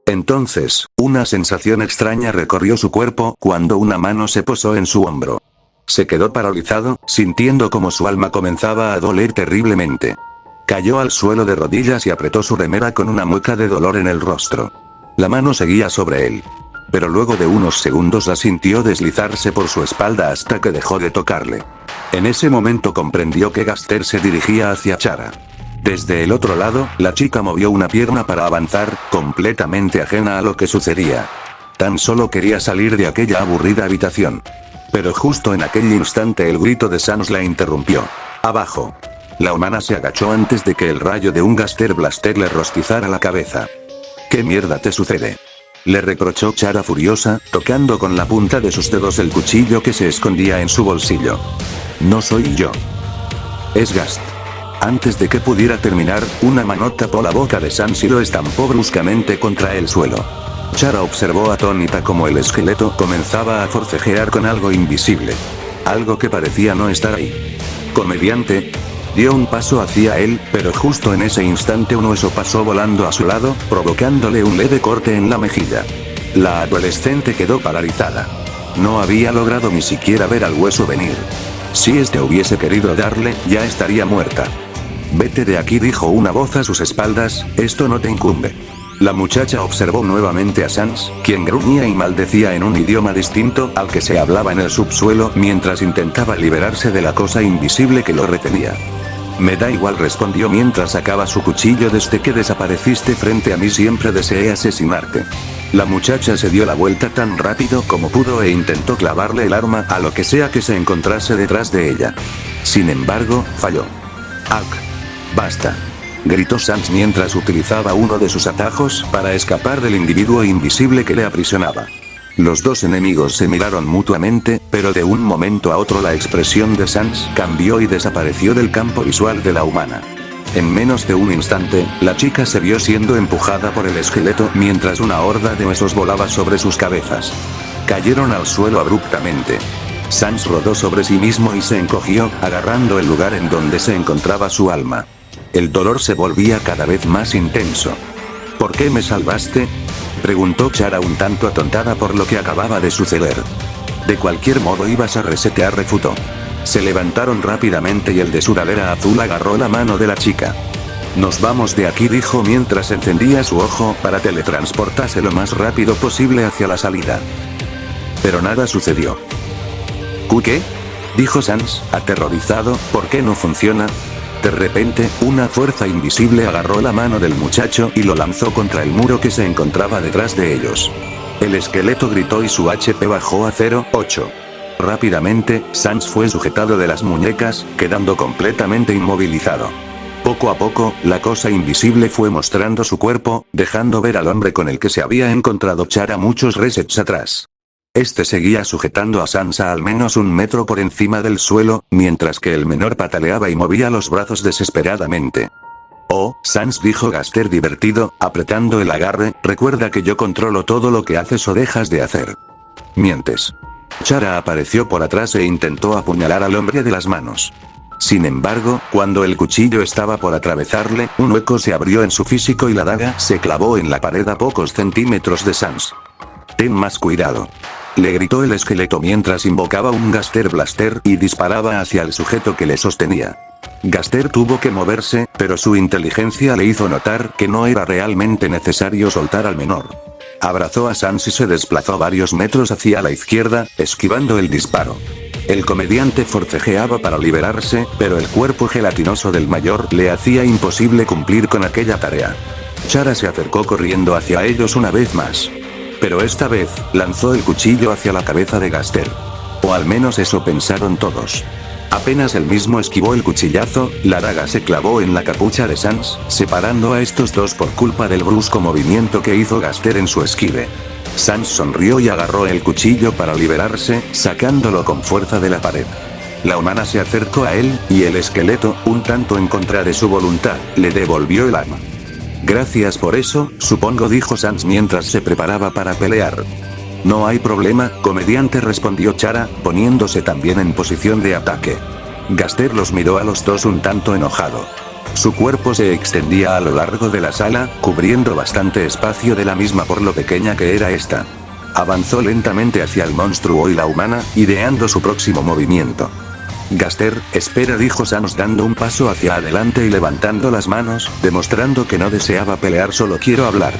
Entonces, una sensación extraña recorrió su cuerpo cuando una mano se posó en su hombro. Se quedó paralizado, sintiendo como su alma comenzaba a doler terriblemente. Cayó al suelo de rodillas y apretó su remera con una mueca de dolor en el rostro. La mano seguía sobre él. Pero luego de unos segundos la sintió deslizarse por su espalda hasta que dejó de tocarle. En ese momento comprendió que Gaster se dirigía hacia Chara. Desde el otro lado, la chica movió una pierna para avanzar, completamente ajena a lo que sucedía. Tan solo quería salir de aquella aburrida habitación. Pero justo en aquel instante el grito de Sans la interrumpió. «Abajo». La humana se agachó antes de que el rayo de un Gaster Blaster le rostizara la cabeza. «¿Qué mierda te sucede?», le reprochó Chara furiosa, tocando con la punta de sus dedos el cuchillo que se escondía en su bolsillo. «No soy yo. Es Gast». Antes de que pudiera terminar, una mano tapó la boca de Sans y lo estampó bruscamente contra el suelo. Chara observó atónita como el esqueleto comenzaba a forcejear con algo invisible. Algo que parecía no estar ahí. «Comediante». Dio un paso hacia él, pero justo en ese instante un hueso pasó volando a su lado, provocándole un leve corte en la mejilla. La adolescente quedó paralizada. No había logrado ni siquiera ver al hueso venir. Si este hubiese querido darle, ya estaría muerta. «Vete de aquí», dijo una voz a sus espaldas, «esto no te incumbe». La muchacha observó nuevamente a Sans, quien gruñía y maldecía en un idioma distinto al que se hablaba en el subsuelo mientras intentaba liberarse de la cosa invisible que lo retenía. «Me da igual», respondió mientras sacaba su cuchillo. «Desde que desapareciste frente a mí siempre deseé asesinarte». La muchacha se dio la vuelta tan rápido como pudo e intentó clavarle el arma a lo que sea que se encontrase detrás de ella. Sin embargo, falló. «¡Ak! Basta», gritó Sans mientras utilizaba uno de sus atajos para escapar del individuo invisible que le aprisionaba. Los dos enemigos se miraron mutuamente, pero de un momento a otro la expresión de Sans cambió y desapareció del campo visual de la humana. En menos de un instante, la chica se vio siendo empujada por el esqueleto mientras una horda de huesos volaba sobre sus cabezas. Cayeron al suelo abruptamente. Sans rodó sobre sí mismo y se encogió, agarrando el lugar en donde se encontraba su alma. El dolor se volvía cada vez más intenso. «¿Por qué me salvaste?», preguntó Chara un tanto atontada por lo que acababa de suceder. «De cualquier modo ibas a resetear», refutó. Se levantaron rápidamente y el de sudadera azul agarró la mano de la chica. «Nos vamos de aquí», dijo mientras encendía su ojo para teletransportarse lo más rápido posible hacia la salida. Pero nada sucedió. «¿Qué?», dijo Sans, aterrorizado. «¿Por qué no funciona?». De repente, una fuerza invisible agarró la mano del muchacho y lo lanzó contra el muro que se encontraba detrás de ellos. El esqueleto gritó y su HP bajó a 0,8. Rápidamente, Sans fue sujetado de las muñecas, quedando completamente inmovilizado. Poco a poco, la cosa invisible fue mostrando su cuerpo, dejando ver al hombre con el que se había encontrado Chara muchos resets atrás. Este seguía sujetando a Sans a al menos 1 metro por encima del suelo, mientras que el menor pataleaba y movía los brazos desesperadamente. «Oh, Sans», dijo Gaster divertido, apretando el agarre, «recuerda que yo controlo todo lo que haces o dejas de hacer». Mientes. Chara apareció por atrás e intentó apuñalar al hombre de las manos. Sin embargo, cuando el cuchillo estaba por atravesarle, un hueco se abrió en su físico y la daga se clavó en la pared a pocos centímetros de Sans. Ten más cuidado. Le gritó el esqueleto mientras invocaba un Gaster Blaster y disparaba hacia el sujeto que le sostenía. Gaster tuvo que moverse, pero su inteligencia le hizo notar que no era realmente necesario soltar al menor. Abrazó a Sans y se desplazó varios metros hacia la izquierda, esquivando el disparo. El comediante forcejeaba para liberarse, pero el cuerpo gelatinoso del mayor le hacía imposible cumplir con aquella tarea. Chara se acercó corriendo hacia ellos una vez más. Pero esta vez, lanzó el cuchillo hacia la cabeza de Gaster. O al menos eso pensaron todos. Apenas él mismo esquivó el cuchillazo, la daga se clavó en la capucha de Sans, separando a estos dos por culpa del brusco movimiento que hizo Gaster en su esquive. Sans sonrió y agarró el cuchillo para liberarse, sacándolo con fuerza de la pared. La humana se acercó a él, y el esqueleto, un tanto en contra de su voluntad, le devolvió el arma. Gracias por eso, supongo, dijo Sans mientras se preparaba para pelear. No hay problema, comediante, respondió Chara, poniéndose también en posición de ataque. Gaster los miró a los dos un tanto enojado. Su cuerpo se extendía a lo largo de la sala, cubriendo bastante espacio de la misma por lo pequeña que era esta. Avanzó lentamente hacia el monstruo y la humana, ideando su próximo movimiento. Gaster, espera, dijo Sans dando un paso hacia adelante y levantando las manos, demostrando que no deseaba pelear, solo quiero hablar.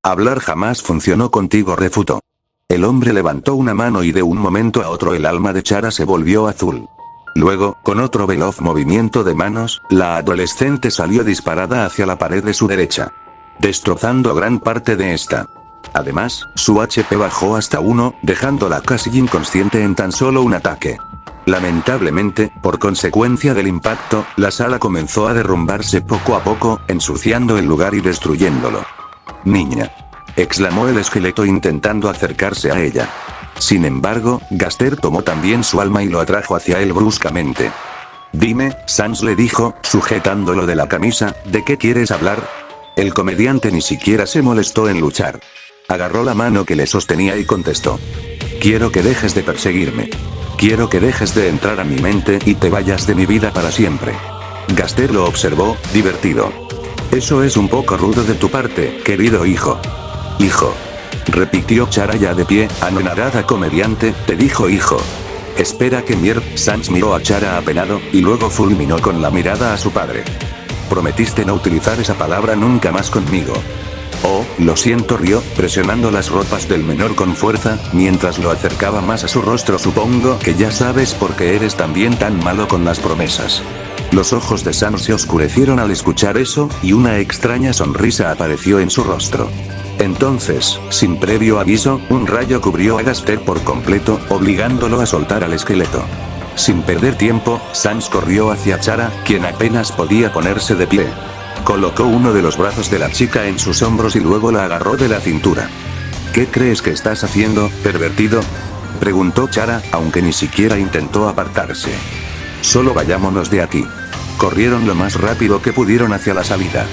Hablar jamás funcionó contigo, refutó. El hombre levantó una mano y de un momento a otro el alma de Chara se volvió azul. Luego, con otro veloz movimiento de manos, la adolescente salió disparada hacia la pared de su derecha, destrozando gran parte de esta. Además, su HP bajó hasta 1, dejándola casi inconsciente en tan solo un ataque. Lamentablemente, por consecuencia del impacto, la sala comenzó a derrumbarse poco a poco, ensuciando el lugar y destruyéndolo. Niña, exclamó el esqueleto intentando acercarse a ella. Sin embargo, Gaster tomó también su alma y lo atrajo hacia él bruscamente. Dime, Sans le dijo, sujetándolo de la camisa, ¿de qué quieres hablar? El comediante ni siquiera se molestó en luchar. Agarró la mano que le sostenía y contestó. Quiero que dejes de perseguirme. Quiero que dejes de entrar a mi mente y te vayas de mi vida para siempre. Gaster lo observó, divertido. Eso es un poco rudo de tu parte, querido hijo. Hijo. Repitió Chara ya de pie, anonadada. Comediante, te dijo hijo. Espera que Sans miró a Chara apenado, y luego fulminó con la mirada a su padre. Prometiste no utilizar esa palabra nunca más conmigo. Oh, lo siento, rió, presionando las ropas del menor con fuerza, mientras lo acercaba más a su rostro. Supongo que ya sabes por qué eres también tan malo con las promesas. Los ojos de Sans se oscurecieron al escuchar eso, y una extraña sonrisa apareció en su rostro. Entonces, sin previo aviso, un rayo cubrió a Gaster por completo, obligándolo a soltar al esqueleto. Sin perder tiempo, Sans corrió hacia Chara, quien apenas podía ponerse de pie. Colocó uno de los brazos de la chica en sus hombros y luego la agarró de la cintura. ¿Qué crees que estás haciendo, pervertido? Preguntó Chara, aunque ni siquiera intentó apartarse. Solo vayámonos de aquí. Corrieron lo más rápido que pudieron hacia la salida.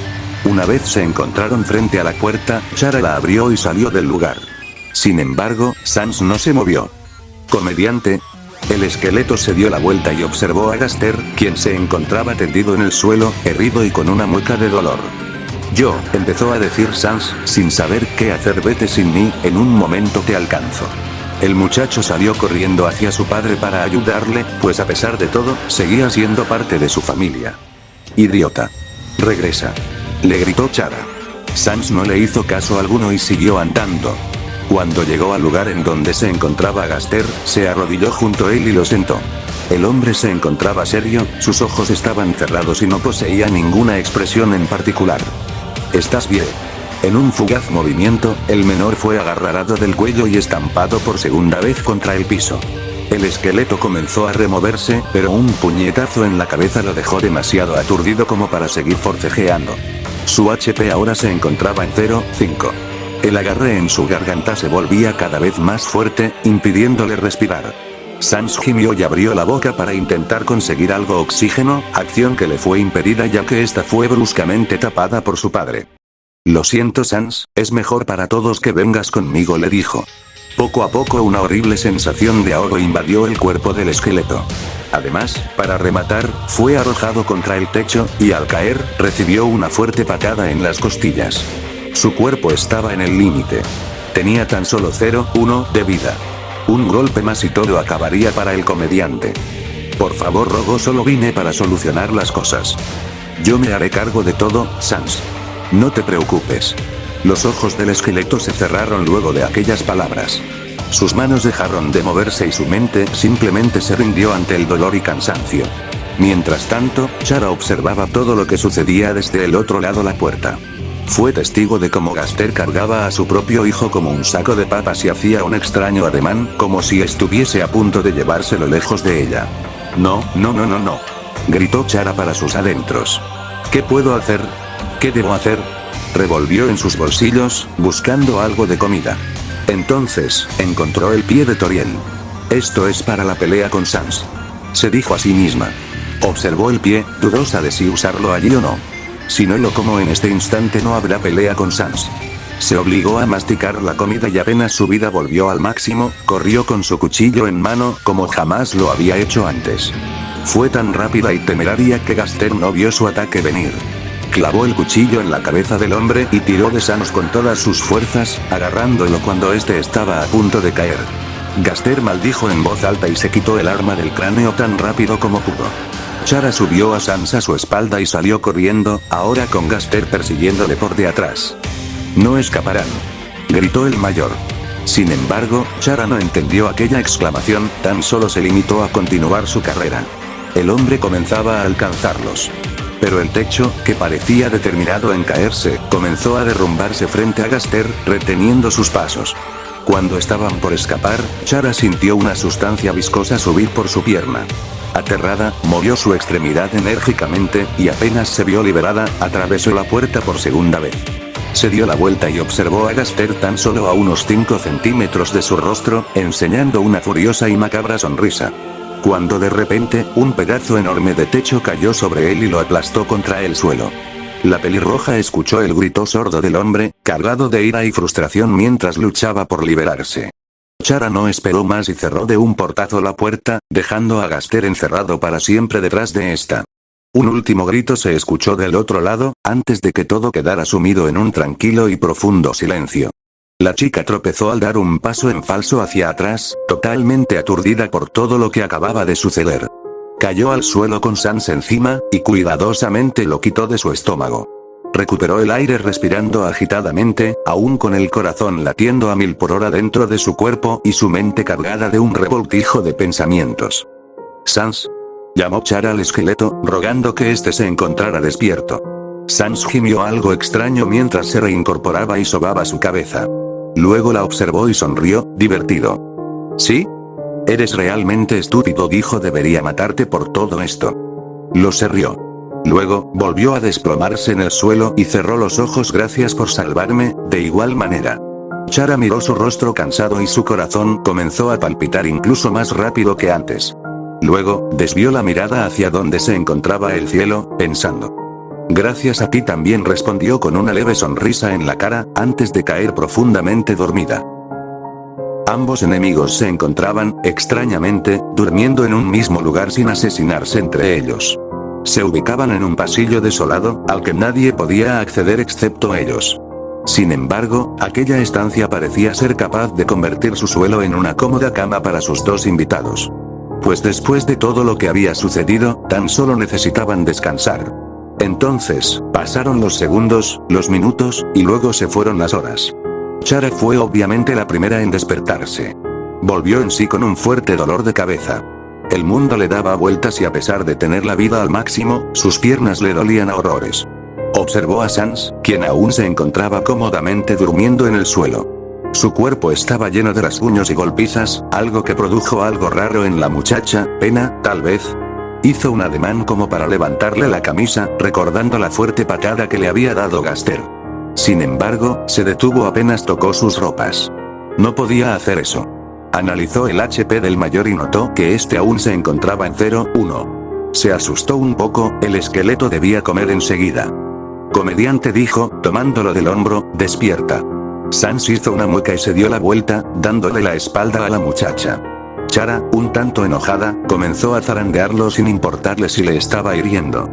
Una vez se encontraron frente a la puerta, Chara la abrió y salió del lugar. Sin embargo, Sans no se movió. Comediante. El esqueleto se dio la vuelta y observó a Gaster, quien se encontraba tendido en el suelo, herido y con una mueca de dolor. Yo, empezó a decir Sans, sin saber qué hacer. Vete sin mí, en un momento te alcanzo. El muchacho salió corriendo hacia su padre para ayudarle, pues a pesar de todo, seguía siendo parte de su familia. Idiota. Regresa. Le gritó Chara. Sans no le hizo caso alguno y siguió andando. Cuando llegó al lugar en donde se encontraba Gaster, se arrodilló junto a él y lo sentó. El hombre se encontraba serio, sus ojos estaban cerrados y no poseía ninguna expresión en particular. ¿Estás bien? En un fugaz movimiento, el menor fue agarrado del cuello y estampado por segunda vez contra el piso. El esqueleto comenzó a removerse, pero un puñetazo en la cabeza lo dejó demasiado aturdido como para seguir forcejeando. Su HP ahora se encontraba en 0,5. El agarre en su garganta se volvía cada vez más fuerte, impidiéndole respirar. Sans gimió y abrió la boca para intentar conseguir algo oxígeno, acción que le fue impedida ya que esta fue bruscamente tapada por su padre. Lo siento, Sans, es mejor para todos que vengas conmigo, le dijo. Poco a poco una horrible sensación de ahogo invadió el cuerpo del esqueleto. Además, para rematar, fue arrojado contra el techo, y al caer, recibió una fuerte patada en las costillas. Su cuerpo estaba en el límite. Tenía tan solo 0,1 de vida. Un golpe más y todo acabaría para el comediante. Por favor, rogó, solo vine para solucionar las cosas. Yo me haré cargo de todo, Sans. No te preocupes. Los ojos del esqueleto se cerraron luego de aquellas palabras. Sus manos dejaron de moverse y su mente simplemente se rindió ante el dolor y cansancio. Mientras tanto, Chara observaba todo lo que sucedía desde el otro lado de la puerta. Fue testigo de cómo Gaster cargaba a su propio hijo como un saco de papas y hacía un extraño ademán, como si estuviese a punto de llevárselo lejos de ella. No, no, no, no, no. Gritó Chara para sus adentros. ¿Qué puedo hacer? ¿Qué debo hacer? Revolvió en sus bolsillos, buscando algo de comida. Entonces, encontró el pie de Toriel. Esto es para la pelea con Sans. Se dijo a sí misma. Observó el pie, dudosa de si usarlo allí o no. Si no lo como en este instante no habrá pelea con Sans. Se obligó a masticar la comida y apenas su vida volvió al máximo, corrió con su cuchillo en mano como jamás lo había hecho antes. Fue tan rápida y temeraria que Gaster no vio su ataque venir. Clavó el cuchillo en la cabeza del hombre y tiró de Sans con todas sus fuerzas, agarrándolo cuando este estaba a punto de caer. Gaster maldijo en voz alta y se quitó el arma del cráneo tan rápido como pudo. Chara subió a Sans a su espalda y salió corriendo, ahora con Gaster persiguiéndole por de atrás. No escaparán, gritó el mayor. Sin embargo, Chara no entendió aquella exclamación, tan solo se limitó a continuar su carrera. El hombre comenzaba a alcanzarlos. Pero el techo, que parecía determinado en caerse, comenzó a derrumbarse frente a Gaster, reteniendo sus pasos. Cuando estaban por escapar, Chara sintió una sustancia viscosa subir por su pierna. Aterrada, movió su extremidad enérgicamente, y apenas se vio liberada, atravesó la puerta por segunda vez. Se dio la vuelta y observó a Gaster tan solo a unos 5 centímetros de su rostro, enseñando una furiosa y macabra sonrisa. Cuando de repente, un pedazo enorme de techo cayó sobre él y lo aplastó contra el suelo. La pelirroja escuchó el grito sordo del hombre, cargado de ira y frustración mientras luchaba por liberarse. Chara no esperó más y cerró de un portazo la puerta, dejando a Gaster encerrado para siempre detrás de esta. Un último grito se escuchó del otro lado, antes de que todo quedara sumido en un tranquilo y profundo silencio. La chica tropezó al dar un paso en falso hacia atrás, totalmente aturdida por todo lo que acababa de suceder. Cayó al suelo con Sans encima, y cuidadosamente lo quitó de su estómago. Recuperó el aire respirando agitadamente, aún con el corazón latiendo a 1000 por hora dentro de su cuerpo y su mente cargada de un revoltijo de pensamientos. Sans. Llamó Chara al esqueleto, rogando que éste se encontrara despierto. Sans gimió algo extraño mientras se reincorporaba y sobaba su cabeza. Luego la observó y sonrió, divertido. ¿Sí? Eres realmente estúpido, dijo, debería matarte por todo esto. Lo se rió. Luego, volvió a desplomarse en el suelo y cerró los ojos. Gracias por salvarme, de igual manera. Chara miró su rostro cansado y su corazón comenzó a palpitar incluso más rápido que antes. Luego, desvió la mirada hacia donde se encontraba el cielo, pensando. Gracias a ti también, respondió con una leve sonrisa en la cara, antes de caer profundamente dormida. Ambos enemigos se encontraban, extrañamente, durmiendo en un mismo lugar sin asesinarse entre ellos. Se ubicaban en un pasillo desolado, al que nadie podía acceder excepto ellos. Sin embargo, aquella estancia parecía ser capaz de convertir su suelo en una cómoda cama para sus dos invitados. Pues después de todo lo que había sucedido, tan solo necesitaban descansar. Entonces, pasaron los segundos, los minutos, y luego se fueron las horas. Chara fue obviamente la primera en despertarse. Volvió en sí con un fuerte dolor de cabeza. El mundo le daba vueltas y a pesar de tener la vida al máximo, sus piernas le dolían a horrores. Observó a Sans, quien aún se encontraba cómodamente durmiendo en el suelo. Su cuerpo estaba lleno de rasguños y golpizas, algo que produjo algo raro en la muchacha, pena, tal vez. Hizo un ademán como para levantarle la camisa, recordando la fuerte patada que le había dado Gaster. Sin embargo, se detuvo apenas tocó sus ropas. No podía hacer eso. Analizó el HP del mayor y notó que este aún se encontraba en 0,1. Se asustó un poco, el esqueleto debía comer enseguida. Comediante, dijo, tomándolo del hombro, despierta. Sans hizo una mueca y se dio la vuelta, dándole la espalda a la muchacha. Chara, un tanto enojada, comenzó a zarandearlo sin importarle si le estaba hiriendo.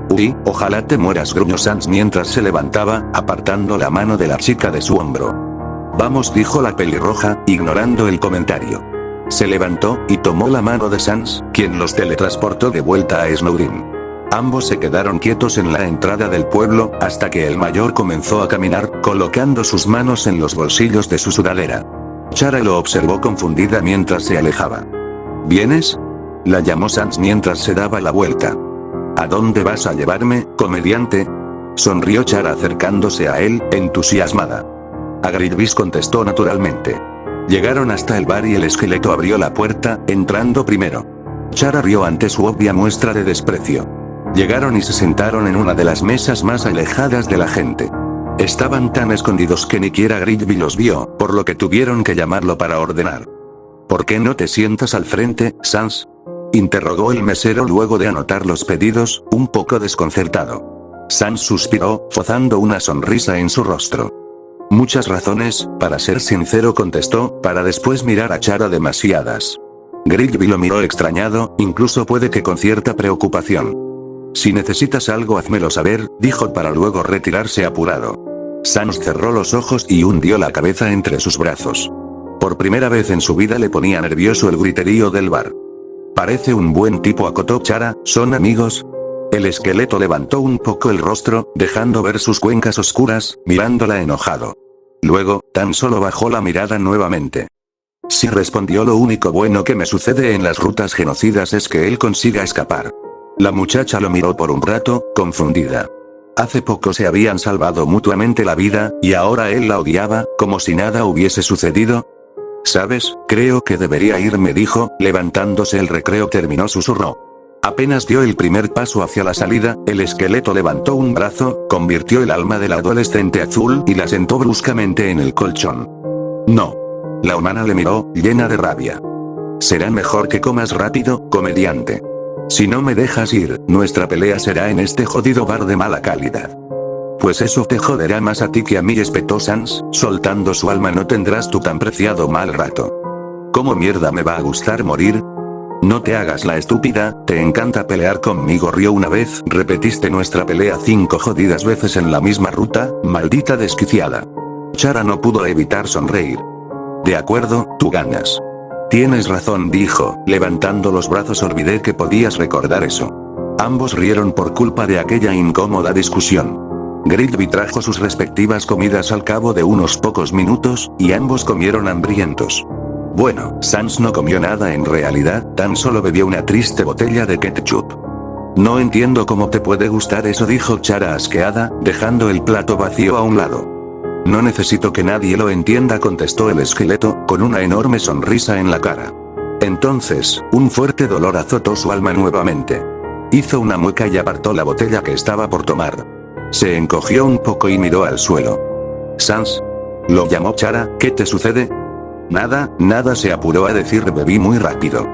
Uy, ojalá te mueras, gruñó Sans mientras se levantaba, apartando la mano de la chica de su hombro. Vamos, dijo la pelirroja, ignorando el comentario. Se levantó, y tomó la mano de Sans, quien los teletransportó de vuelta a Snowdin. Ambos se quedaron quietos en la entrada del pueblo, hasta que el mayor comenzó a caminar, colocando sus manos en los bolsillos de su sudadera. Chara lo observó confundida mientras se alejaba. ¿Vienes? La llamó Sans mientras se daba la vuelta. ¿A dónde vas a llevarme, comediante? Sonrió Chara acercándose a él, entusiasmada. A Gridvis, contestó naturalmente. Llegaron hasta el bar y el esqueleto abrió la puerta, entrando primero. Chara rió ante su obvia muestra de desprecio. Llegaron y se sentaron en una de las mesas más alejadas de la gente. Estaban tan escondidos que ni siquiera Gridvis los vio, por lo que tuvieron que llamarlo para ordenar. ¿Por qué no te sientas al frente, Sans? Interrogó el mesero luego de anotar los pedidos, un poco desconcertado. Sans suspiró, forzando una sonrisa en su rostro. Muchas razones, para ser sincero, contestó, para después mirar a Chara demasiadas. Gridvis lo miró extrañado, incluso puede que con cierta preocupación. Si necesitas algo házmelo saber, dijo para luego retirarse apurado. Sans cerró los ojos y hundió la cabeza entre sus brazos. Por primera vez en su vida le ponía nervioso el griterío del bar. Parece un buen tipo, acotó Chara, ¿son amigos? El esqueleto levantó un poco el rostro, dejando ver sus cuencas oscuras, mirándola enojado. Luego, tan solo bajó la mirada nuevamente. Sí, respondió, lo único bueno que me sucede en las rutas genocidas es que él consiga escapar. La muchacha lo miró por un rato, confundida. Hace poco se habían salvado mutuamente la vida, y ahora él la odiaba, como si nada hubiese sucedido. ¿Sabes? Creo que debería irme, dijo, levantándose. El recreo terminó, susurró. Apenas dio el primer paso hacia la salida, el esqueleto levantó un brazo, convirtió el alma del adolescente azul y la sentó bruscamente en el colchón. No. La humana le miró, llena de rabia. Será mejor que comas rápido, comediante. Si no me dejas ir, nuestra pelea será en este jodido bar de mala calidad. Pues eso te joderá más a ti que a mí, espetó Sans, soltando su alma. No tendrás tu tan preciado mal rato. ¿Cómo mierda me va a gustar morir? No te hagas la estúpida, te encanta pelear conmigo, rió. Una vez repetiste nuestra pelea 5 jodidas veces en la misma ruta, maldita desquiciada. Chara no pudo evitar sonreír. De acuerdo, tú ganas. Tienes razón, dijo, levantando los brazos. Olvidé que podías recordar eso. Ambos rieron por culpa de aquella incómoda discusión. Gridvis trajo sus respectivas comidas al cabo de unos pocos minutos, y ambos comieron hambrientos. Bueno, Sans no comió nada en realidad, tan solo bebió una triste botella de ketchup. No entiendo cómo te puede gustar eso, dijo Chara asqueada, dejando el plato vacío a un lado. No necesito que nadie lo entienda, contestó el esqueleto, con una enorme sonrisa en la cara. Entonces, un fuerte dolor azotó su alma nuevamente. Hizo una mueca y apartó la botella que estaba por tomar. Se encogió un poco y miró al suelo. Sans. Lo llamó Chara, ¿qué te sucede? Nada, se apuró a decir, bebí muy rápido.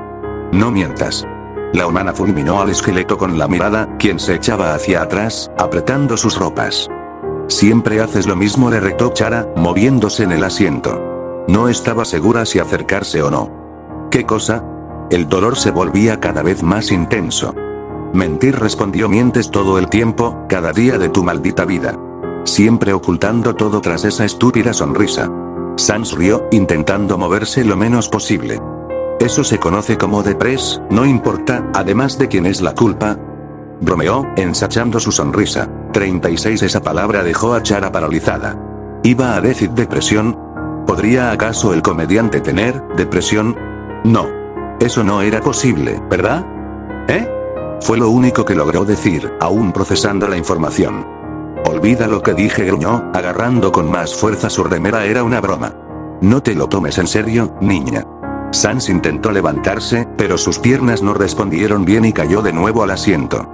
No mientas. La humana fulminó al esqueleto con la mirada, quien se echaba hacia atrás, apretando sus ropas. Siempre haces lo mismo, le retó Chara, moviéndose en el asiento. No estaba segura si acercarse o no. ¿Qué cosa? El dolor se volvía cada vez más intenso. Mentir, respondió, mientes todo el tiempo, cada día de tu maldita vida. Siempre ocultando todo tras esa estúpida sonrisa. Sans rió, intentando moverse lo menos posible. Eso se conoce como depres, no importa, además de quién es la culpa. Bromeó, ensachando su sonrisa. 36. Esa palabra dejó a Chara paralizada. ¿Iba a decir depresión? ¿Podría acaso el comediante tener depresión? No. Eso no era posible, ¿verdad? Fue lo único que logró decir, aún procesando la información. Olvida lo que dije, gruñó, agarrando con más fuerza su remera. Era una broma. No te lo tomes en serio, niña. Sans intentó levantarse, pero sus piernas no respondieron bien y cayó de nuevo al asiento.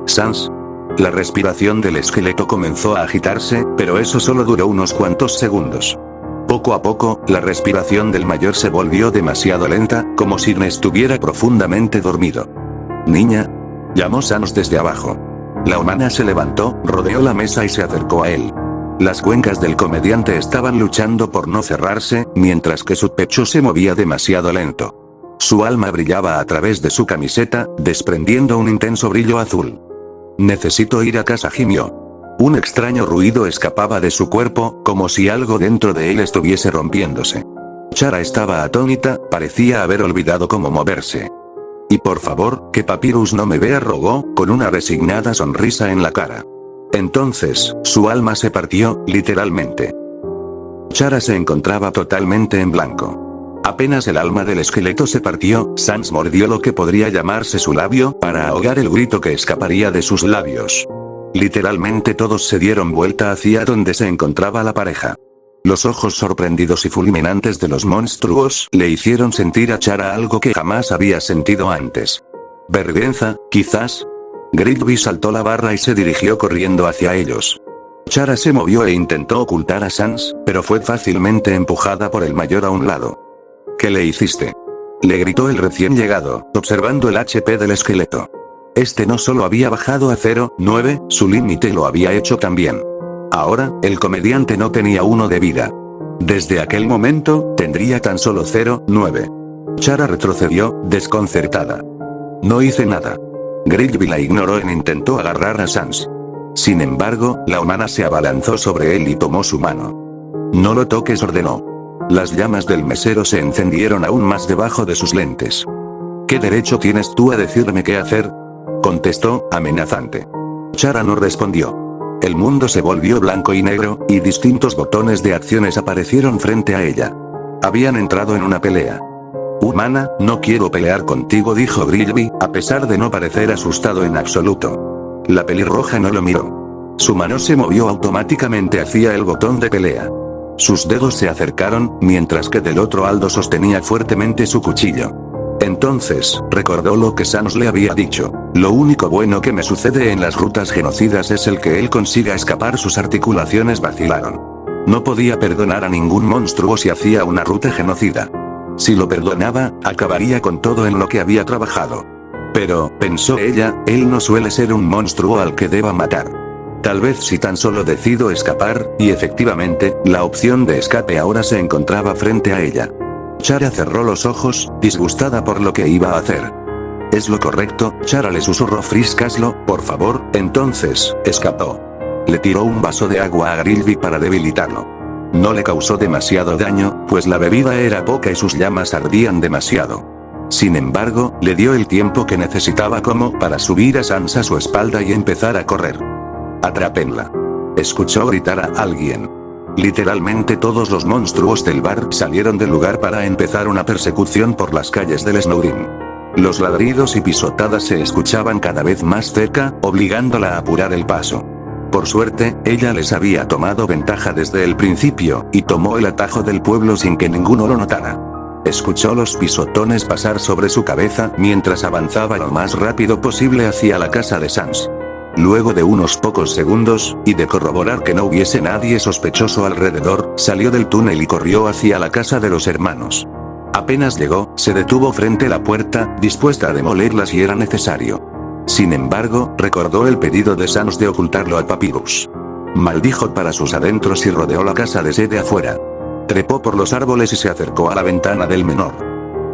Sans. La respiración del esqueleto comenzó a agitarse, pero eso solo duró unos cuantos segundos. Poco a poco, la respiración del mayor se volvió demasiado lenta, como si no estuviera profundamente dormido. Niña. Llamó Sans desde abajo. La humana se levantó, rodeó la mesa y se acercó a él. Las cuencas del comediante estaban luchando por no cerrarse, mientras que su pecho se movía demasiado lento. Su alma brillaba a través de su camiseta, desprendiendo un intenso brillo azul. Necesito ir a casa, gimió. Un extraño ruido escapaba de su cuerpo, como si algo dentro de él estuviese rompiéndose. Chara estaba atónita, parecía haber olvidado cómo moverse. Y por favor, que Papyrus no me vea, rogó, con una resignada sonrisa en la cara. Entonces, su alma se partió, literalmente. Chara se encontraba totalmente en blanco. Apenas el alma del esqueleto se partió, Sans mordió lo que podría llamarse su labio, para ahogar el grito que escaparía de sus labios. Literalmente todos se dieron vuelta hacia donde se encontraba la pareja. Los ojos sorprendidos y fulminantes de los monstruos le hicieron sentir a Chara algo que jamás había sentido antes. ¿Vergüenza, quizás? Gridby saltó la barra y se dirigió corriendo hacia ellos. Chara se movió e intentó ocultar a Sans, pero fue fácilmente empujada por el mayor a un lado. ¿Qué le hiciste?, le gritó el recién llegado, observando el HP del esqueleto. Este no solo había bajado a 0,9, su límite lo había hecho también. Ahora, el comediante no tenía 1 de vida. Desde aquel momento, tendría tan solo 0,9. Chara retrocedió, desconcertada. No hice nada. Gridby la ignoró e intentó agarrar a Sans. Sin embargo, la humana se abalanzó sobre él y tomó su mano. No lo toques, ordenó. Las llamas del mesero se encendieron aún más debajo de sus lentes. ¿Qué derecho tienes tú a decirme qué hacer?, contestó, amenazante. Chara no respondió. El mundo se volvió blanco y negro, y distintos botones de acciones aparecieron frente a ella. Habían entrado en una pelea. Humana, no quiero pelear contigo, dijo Gridby, a pesar de no parecer asustado en absoluto. La pelirroja no lo miró. Su mano se movió automáticamente hacia el botón de pelea. Sus dedos se acercaron, mientras que del otro Aldo sostenía fuertemente su cuchillo. Entonces, recordó lo que Sans le había dicho. Lo único bueno que me sucede en las rutas genocidas es el que él consiga escapar. Sus articulaciones vacilaron. No podía perdonar a ningún monstruo si hacía una ruta genocida. Si lo perdonaba, acabaría con todo en lo que había trabajado. Pero, pensó ella, él no suele ser un monstruo al que deba matar. Tal vez si tan solo decido escapar, y efectivamente, la opción de escape ahora se encontraba frente a ella. Chara cerró los ojos, disgustada por lo que iba a hacer. Es lo correcto, Chara, le susurró Frisk, hazlo, por favor. Entonces, escapó. Le tiró un vaso de agua a Gridby para debilitarlo. No le causó demasiado daño, pues la bebida era poca y sus llamas ardían demasiado. Sin embargo, le dio el tiempo que necesitaba como para subir a Sans a su espalda y empezar a correr. Atrápenla. Escuchó gritar a alguien. Literalmente todos los monstruos del bar salieron del lugar para empezar una persecución por las calles del Snowdin. Los ladridos y pisotadas se escuchaban cada vez más cerca, obligándola a apurar el paso. Por suerte, ella les había tomado ventaja desde el principio, y tomó el atajo del pueblo sin que ninguno lo notara. Escuchó los pisotones pasar sobre su cabeza mientras avanzaba lo más rápido posible hacia la casa de Sans. Luego de unos pocos segundos, y de corroborar que no hubiese nadie sospechoso alrededor, salió del túnel y corrió hacia la casa de los hermanos. Apenas llegó, se detuvo frente a la puerta, dispuesta a demolerla si era necesario. Sin embargo, recordó el pedido de Sans de ocultarlo a Papyrus. Maldijo para sus adentros y rodeó la casa desde afuera. Trepó por los árboles y se acercó a la ventana del menor.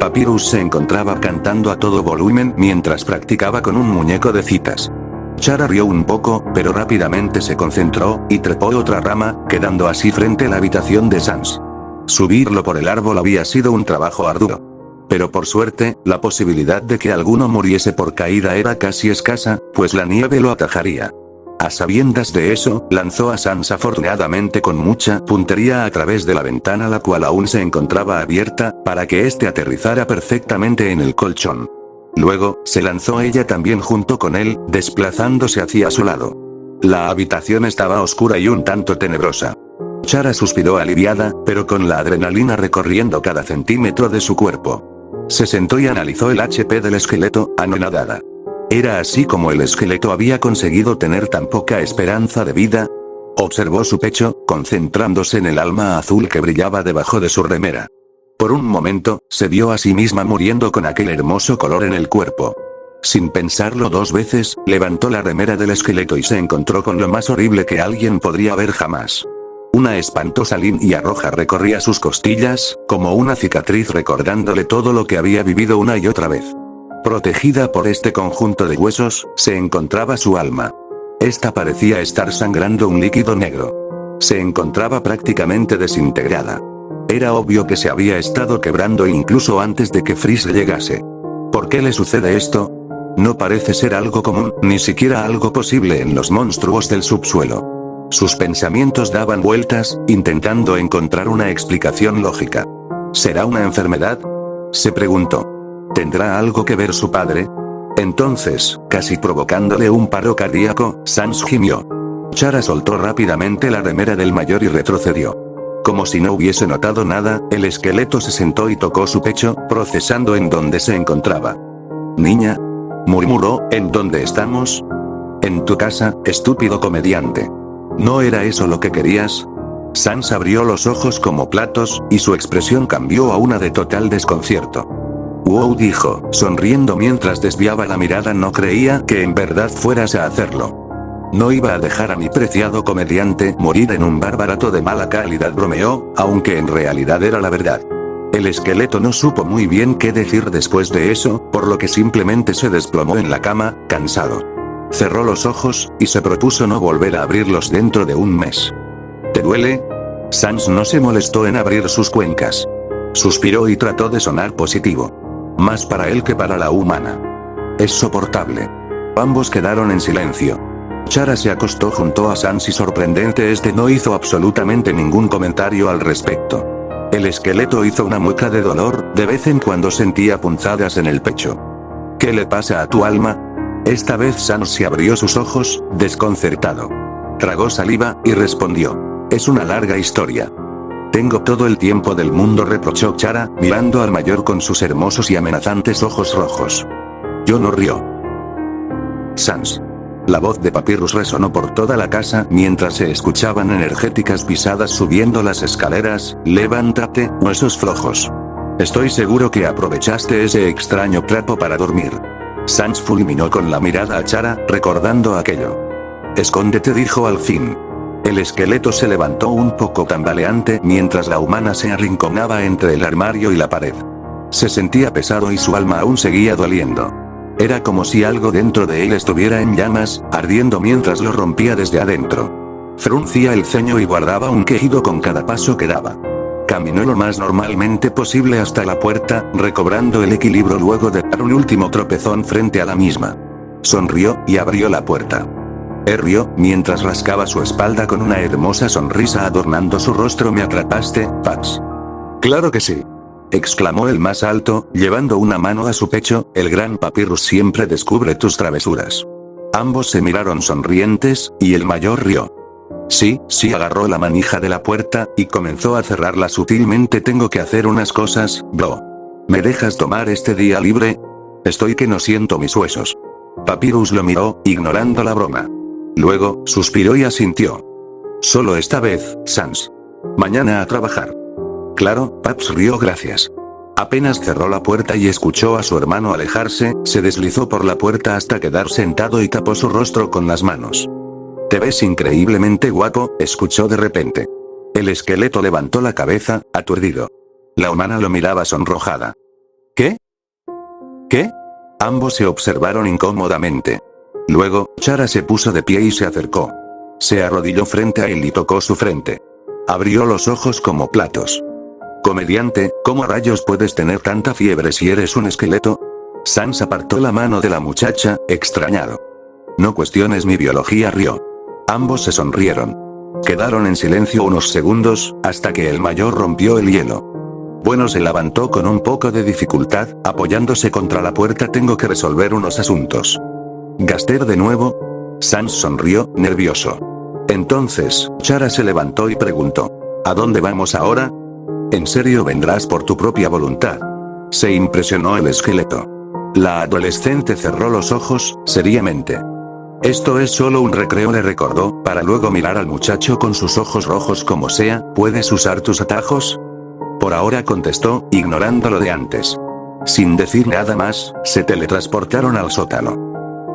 Papyrus se encontraba cantando a todo volumen mientras practicaba con un muñeco de citas. Chara rió un poco, pero rápidamente se concentró, y trepó otra rama, quedando así frente a la habitación de Sans. Subirlo por el árbol había sido un trabajo arduo. Pero por suerte, la posibilidad de que alguno muriese por caída era casi escasa, pues la nieve lo atajaría. A sabiendas de eso, lanzó a Sans afortunadamente con mucha puntería a través de la ventana, la cual aún se encontraba abierta, para que éste aterrizara perfectamente en el colchón. Luego, se lanzó ella también junto con él, desplazándose hacia su lado. La habitación estaba oscura y un tanto tenebrosa. Chara suspiró aliviada, pero con la adrenalina recorriendo cada centímetro de su cuerpo. Se sentó y analizó el HP del esqueleto, anonadada. ¿Era así como el esqueleto había conseguido tener tan poca esperanza de vida? Observó su pecho, concentrándose en el alma azul que brillaba debajo de su remera. Por un momento, se vio a sí misma muriendo con aquel hermoso color en el cuerpo. Sin pensarlo dos veces, levantó la remera del esqueleto y se encontró con lo más horrible que alguien podría ver jamás. Una espantosa línea roja recorría sus costillas, como una cicatriz recordándole todo lo que había vivido una y otra vez. Protegida por este conjunto de huesos, se encontraba su alma. Esta parecía estar sangrando un líquido negro. Se encontraba prácticamente desintegrada. Era obvio que se había estado quebrando incluso antes de que Freeze llegase. ¿Por qué le sucede esto? No parece ser algo común, ni siquiera algo posible en los monstruos del subsuelo. Sus pensamientos daban vueltas, intentando encontrar una explicación lógica. ¿Será una enfermedad? Se preguntó. ¿Tendrá algo que ver su padre? Entonces, casi provocándole un paro cardíaco, Sans gimió. Chara soltó rápidamente la remera del mayor y retrocedió. Como si no hubiese notado nada, el esqueleto se sentó y tocó su pecho, procesando en dónde se encontraba. «Niña», murmuró, «¿en dónde estamos?» «En tu casa, estúpido comediante». ¿No era eso lo que querías? Sans abrió los ojos como platos, y su expresión cambió a una de total desconcierto. «Wow», dijo, sonriendo mientras desviaba la mirada. «No creía que en verdad fueras a hacerlo. No iba a dejar a mi preciado comediante morir en un bar barato de mala calidad», bromeó, aunque en realidad era la verdad. El esqueleto no supo muy bien qué decir después de eso, por lo que simplemente se desplomó en la cama, cansado. Cerró los ojos, y se propuso no volver a abrirlos dentro de un mes. ¿Te duele? Sans no se molestó en abrir sus cuencas. Suspiró y trató de sonar positivo. Más para él que para la humana. Es soportable. Ambos quedaron en silencio. Chara se acostó junto a Sans y sorprendente este no hizo absolutamente ningún comentario al respecto. El esqueleto hizo una mueca de dolor, de vez en cuando sentía punzadas en el pecho. ¿Qué le pasa a tu alma? Esta vez Sans se abrió sus ojos, desconcertado. Tragó saliva, y respondió. Es una larga historia. Tengo todo el tiempo del mundo, reprochó Chara, mirando al mayor con sus hermosos y amenazantes ojos rojos. Yo no río. Sans. La voz de Papyrus resonó por toda la casa mientras se escuchaban energéticas pisadas subiendo las escaleras. Levántate, huesos flojos. Estoy seguro que aprovechaste ese extraño trapo para dormir. Sans fulminó con la mirada a Chara, recordando aquello. Escóndete, dijo al fin. El esqueleto se levantó un poco tambaleante mientras la humana se arrinconaba entre el armario y la pared. Se sentía pesado y su alma aún seguía doliendo. Era como si algo dentro de él estuviera en llamas, ardiendo mientras lo rompía desde adentro. Fruncía el ceño y guardaba un quejido con cada paso que daba. Caminó lo más normalmente posible hasta la puerta, recobrando el equilibrio luego de dar un último tropezón frente a la misma. Sonrió, y abrió la puerta. Rió, mientras rascaba su espalda con una hermosa sonrisa adornando su rostro. ¿Me atrapaste, Pax? Claro que sí. Exclamó el más alto, llevando una mano a su pecho. El gran Papyrus siempre descubre tus travesuras. Ambos se miraron sonrientes, y el mayor rió. Sí, agarró la manija de la puerta, y comenzó a cerrarla sutilmente. Tengo que hacer unas cosas, bro. ¿Me dejas tomar este día libre? Estoy que no siento mis huesos. Papyrus lo miró, ignorando la broma. Luego, suspiró y asintió. Solo esta vez, Sans. Mañana a trabajar. Claro, Paps rió. Gracias. Apenas cerró la puerta y escuchó a su hermano alejarse, se deslizó por la puerta hasta quedar sentado y tapó su rostro con las manos. Te ves increíblemente guapo, escuchó de repente. El esqueleto levantó la cabeza, aturdido. La humana lo miraba sonrojada. ¿Qué? ¿Qué? Ambos se observaron incómodamente. Luego, Chara se puso de pie y se acercó. Se arrodilló frente a él y tocó su frente. Abrió los ojos como platos. Comediante, ¿cómo rayos puedes tener tanta fiebre si eres un esqueleto? Sans apartó la mano de la muchacha, extrañado. No cuestiones mi biología, rió. Ambos se sonrieron. Quedaron en silencio unos segundos, hasta que el mayor rompió el hielo. Bueno, se levantó con un poco de dificultad, apoyándose contra la puerta. Tengo que resolver unos asuntos. ¿Gaster de nuevo? Sans sonrió, nervioso. Entonces, Chara se levantó y preguntó. ¿A dónde vamos ahora? ¿En serio vendrás por tu propia voluntad? Se impresionó el esqueleto. La adolescente cerró los ojos, seriamente. Esto es solo un recreo, le recordó, para luego mirar al muchacho con sus ojos rojos. Como sea, ¿puedes usar tus atajos? Por ahora, contestó, ignorando lo de antes. Sin decir nada más, se teletransportaron al sótano.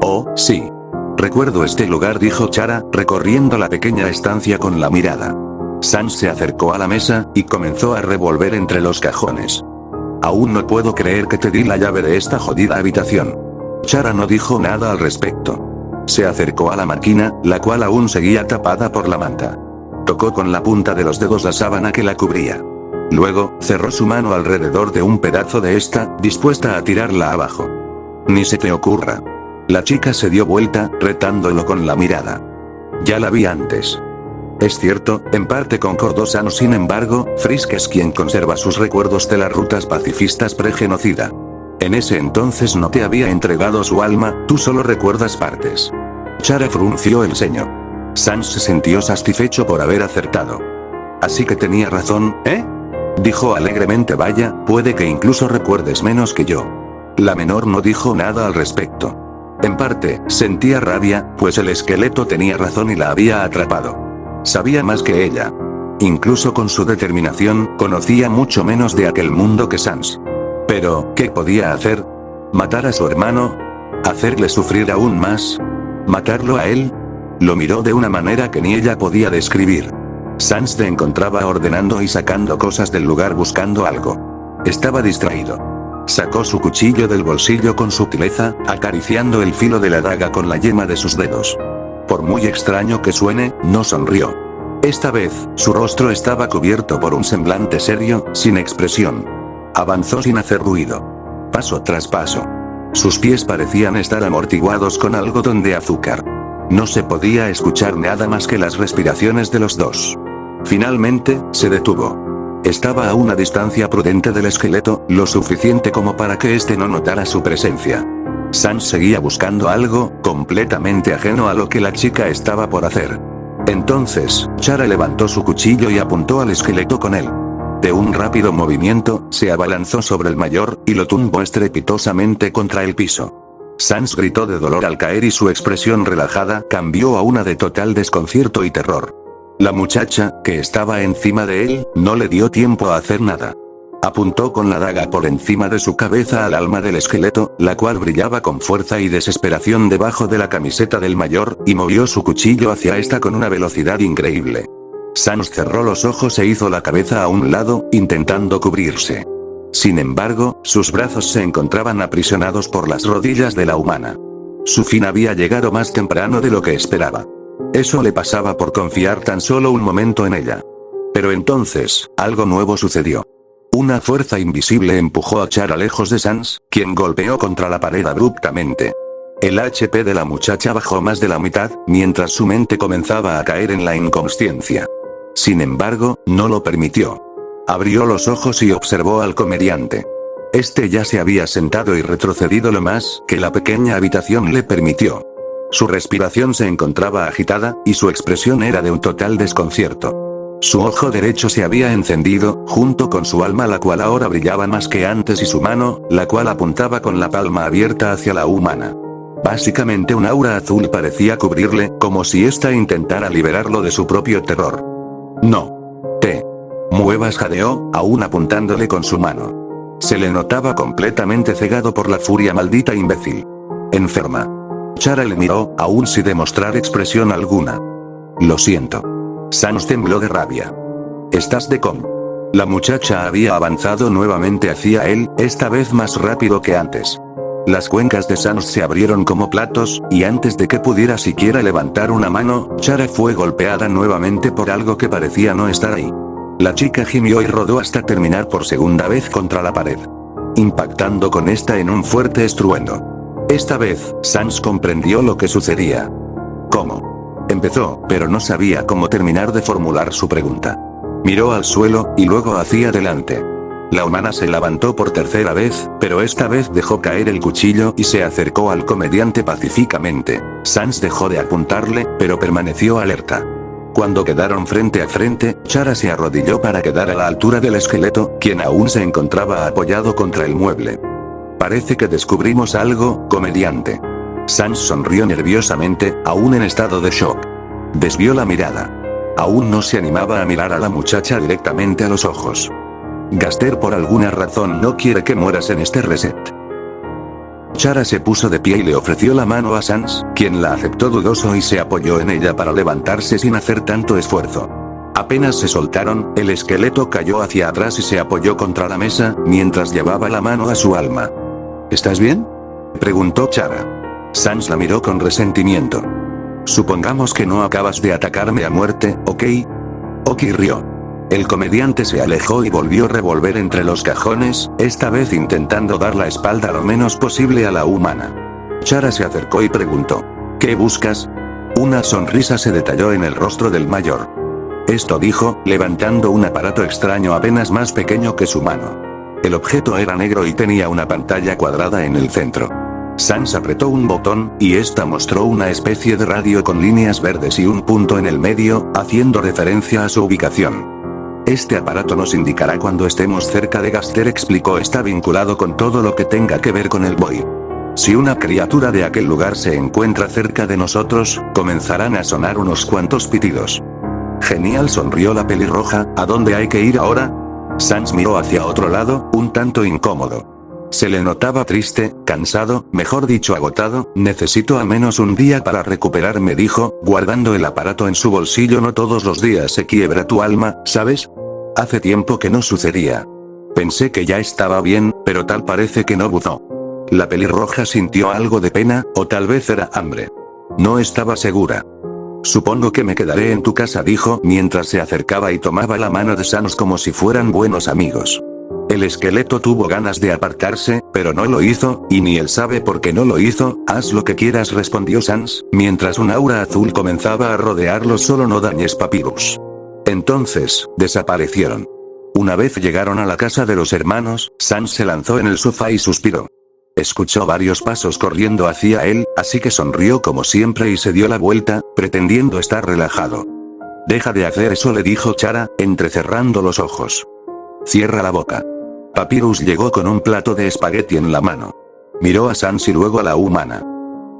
Oh, sí. Recuerdo este lugar, dijo Chara, recorriendo la pequeña estancia con la mirada. Sans se acercó a la mesa, y comenzó a revolver entre los cajones. Aún no puedo creer que te di la llave de esta jodida habitación. Chara no dijo nada al respecto. Se acercó a la máquina, la cual aún seguía tapada por la manta. Tocó con la punta de los dedos la sábana que la cubría. Luego, cerró su mano alrededor de un pedazo de esta, dispuesta a tirarla abajo. Ni se te ocurra. La chica se dio vuelta, retándolo con la mirada. Ya la vi antes. Es cierto, en parte concordó Sans. Sin embargo, Frisk es quien conserva sus recuerdos de las rutas pacifistas pre-genocida. En ese entonces no te había entregado su alma, tú solo recuerdas partes. Chara frunció el ceño. Sans se sintió satisfecho por haber acertado. Así que tenía razón, ¿eh? Dijo alegremente. Vaya, puede que incluso recuerdes menos que yo. La menor no dijo nada al respecto. En parte, sentía rabia, pues el esqueleto tenía razón y la había atrapado. Sabía más que ella. Incluso con su determinación, conocía mucho menos de aquel mundo que Sans. Pero, ¿qué podía hacer? ¿Matar a su hermano? ¿Hacerle sufrir aún más? ¿Matarlo a él? Lo miró de una manera que ni ella podía describir. Sans se encontraba ordenando y sacando cosas del lugar buscando algo. Estaba distraído. Sacó su cuchillo del bolsillo con sutileza, acariciando el filo de la daga con la yema de sus dedos. Por muy extraño que suene, no sonrió. Esta vez, su rostro estaba cubierto por un semblante serio, sin expresión. Avanzó sin hacer ruido. Paso tras paso. Sus pies parecían estar amortiguados con algodón de azúcar. No se podía escuchar nada más que las respiraciones de los dos. Finalmente, se detuvo. Estaba a una distancia prudente del esqueleto, lo suficiente como para que éste no notara su presencia. Sans seguía buscando algo, completamente ajeno a lo que la chica estaba por hacer. Entonces, Chara levantó su cuchillo y apuntó al esqueleto con él. De un rápido movimiento, se abalanzó sobre el mayor, y lo tumbó estrepitosamente contra el piso. Sans gritó de dolor al caer y su expresión relajada cambió a una de total desconcierto y terror. La muchacha, que estaba encima de él, no le dio tiempo a hacer nada. Apuntó con la daga por encima de su cabeza al alma del esqueleto, la cual brillaba con fuerza y desesperación debajo de la camiseta del mayor, y movió su cuchillo hacia esta con una velocidad increíble. Sans cerró los ojos e hizo la cabeza a un lado, intentando cubrirse. Sin embargo, sus brazos se encontraban aprisionados por las rodillas de la humana. Su fin había llegado más temprano de lo que esperaba. Eso le pasaba por confiar tan solo un momento en ella. Pero entonces, algo nuevo sucedió. Una fuerza invisible empujó a Chara lejos de Sans, quien golpeó contra la pared abruptamente. El HP de la muchacha bajó más de la mitad, mientras su mente comenzaba a caer en la inconsciencia. Sin embargo, no lo permitió. Abrió los ojos y observó al comediante. Este ya se había sentado y retrocedido lo más que la pequeña habitación le permitió. Su respiración se encontraba agitada, y su expresión era de un total desconcierto. Su ojo derecho se había encendido, junto con su alma, la cual ahora brillaba más que antes, y su mano, la cual apuntaba con la palma abierta hacia la humana. Básicamente un aura azul parecía cubrirle, como si ésta intentara liberarlo de su propio terror. No te muevas, jadeó, aún apuntándole con su mano. Se le notaba completamente cegado por la furia. Maldita imbécil. Enferma. Chara le miró, aún sin demostrar expresión alguna. Lo siento. Sans tembló de rabia. ¿Estás de com? La muchacha había avanzado nuevamente hacia él, esta vez más rápido que antes. Las cuencas de Sans se abrieron como platos, y antes de que pudiera siquiera levantar una mano, Chara fue golpeada nuevamente por algo que parecía no estar ahí. La chica gimió y rodó hasta terminar por segunda vez contra la pared, impactando con esta en un fuerte estruendo. Esta vez, Sans comprendió lo que sucedía. ¿Cómo? Empezó, pero no sabía cómo terminar de formular su pregunta. Miró al suelo, y luego hacia adelante. La humana se levantó por tercera vez, pero esta vez dejó caer el cuchillo y se acercó al comediante pacíficamente. Sans dejó de apuntarle, pero permaneció alerta. Cuando quedaron frente a frente, Chara se arrodilló para quedar a la altura del esqueleto, quien aún se encontraba apoyado contra el mueble. Parece que descubrimos algo, comediante. Sans sonrió nerviosamente, aún en estado de shock. Desvió la mirada. Aún no se animaba a mirar a la muchacha directamente a los ojos. Gaster por alguna razón no quiere que mueras en este reset. Chara se puso de pie y le ofreció la mano a Sans, quien la aceptó dudoso y se apoyó en ella para levantarse sin hacer tanto esfuerzo. Apenas se soltaron, el esqueleto cayó hacia atrás y se apoyó contra la mesa, mientras llevaba la mano a su alma. ¿Estás bien?, preguntó Chara. Sans la miró con resentimiento. Supongamos que no acabas de atacarme a muerte, ¿ok? Oki rió. El comediante se alejó y volvió a revolver entre los cajones, esta vez intentando dar la espalda lo menos posible a la humana. Chara se acercó y preguntó: ¿qué buscas? Una sonrisa se detalló en el rostro del mayor. Esto dijo, levantando un aparato extraño apenas más pequeño que su mano. El objeto era negro y tenía una pantalla cuadrada en el centro. Sans apretó un botón, y esta mostró una especie de radio con líneas verdes y un punto en el medio, haciendo referencia a su ubicación. Este aparato nos indicará cuando estemos cerca de Gaster, explicó. Está vinculado con todo lo que tenga que ver con el Void. Si una criatura de aquel lugar se encuentra cerca de nosotros, comenzarán a sonar unos cuantos pitidos. Genial, sonrió la pelirroja. ¿A dónde hay que ir ahora? Sans miró hacia otro lado, un tanto incómodo. Se le notaba triste, cansado, mejor dicho agotado. Necesito al menos un día para recuperarme, dijo, guardando el aparato en su bolsillo. No todos los días se quiebra tu alma, ¿sabes? Hace tiempo que no sucedía. Pensé que ya estaba bien, pero tal parece que no buzó. La pelirroja sintió algo de pena, o tal vez era hambre. No estaba segura. Supongo que me quedaré en tu casa, dijo, mientras se acercaba y tomaba la mano de Sans como si fueran buenos amigos. El esqueleto tuvo ganas de apartarse, pero no lo hizo, y ni él sabe por qué no lo hizo. Haz lo que quieras, respondió Sans, mientras un aura azul comenzaba a rodearlo. Solo no dañes Papyrus. Entonces, desaparecieron. Una vez llegaron a la casa de los hermanos, Sans se lanzó en el sofá y suspiró. Escuchó varios pasos corriendo hacia él, así que sonrió como siempre y se dio la vuelta, pretendiendo estar relajado. Deja de hacer eso, le dijo Chara, entrecerrando los ojos. Cierra la boca. Papyrus llegó con un plato de espagueti en la mano. Miró a Sans y luego a la humana.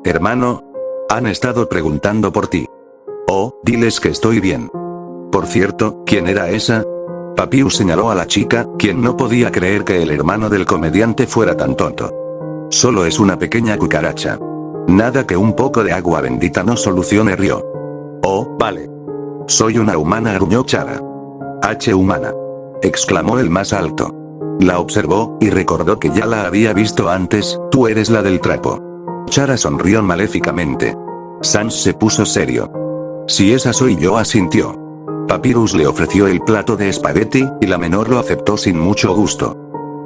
Hermano, han estado preguntando por ti. Oh, diles que estoy bien. Por cierto, ¿quién era esa? Papyrus señaló a la chica, quien no podía creer que el hermano del comediante fuera tan tonto. Solo es una pequeña cucaracha. Nada que un poco de agua bendita no solucione, rió. Oh, vale. Soy una humana, gruñó Chara. Humana. Exclamó el más alto. La observó, y recordó que ya la había visto antes. Tú eres la del trapo. Chara sonrió maléficamente. Sans se puso serio. Si esa soy yo, asintió. Papyrus le ofreció el plato de espagueti, y la menor lo aceptó sin mucho gusto.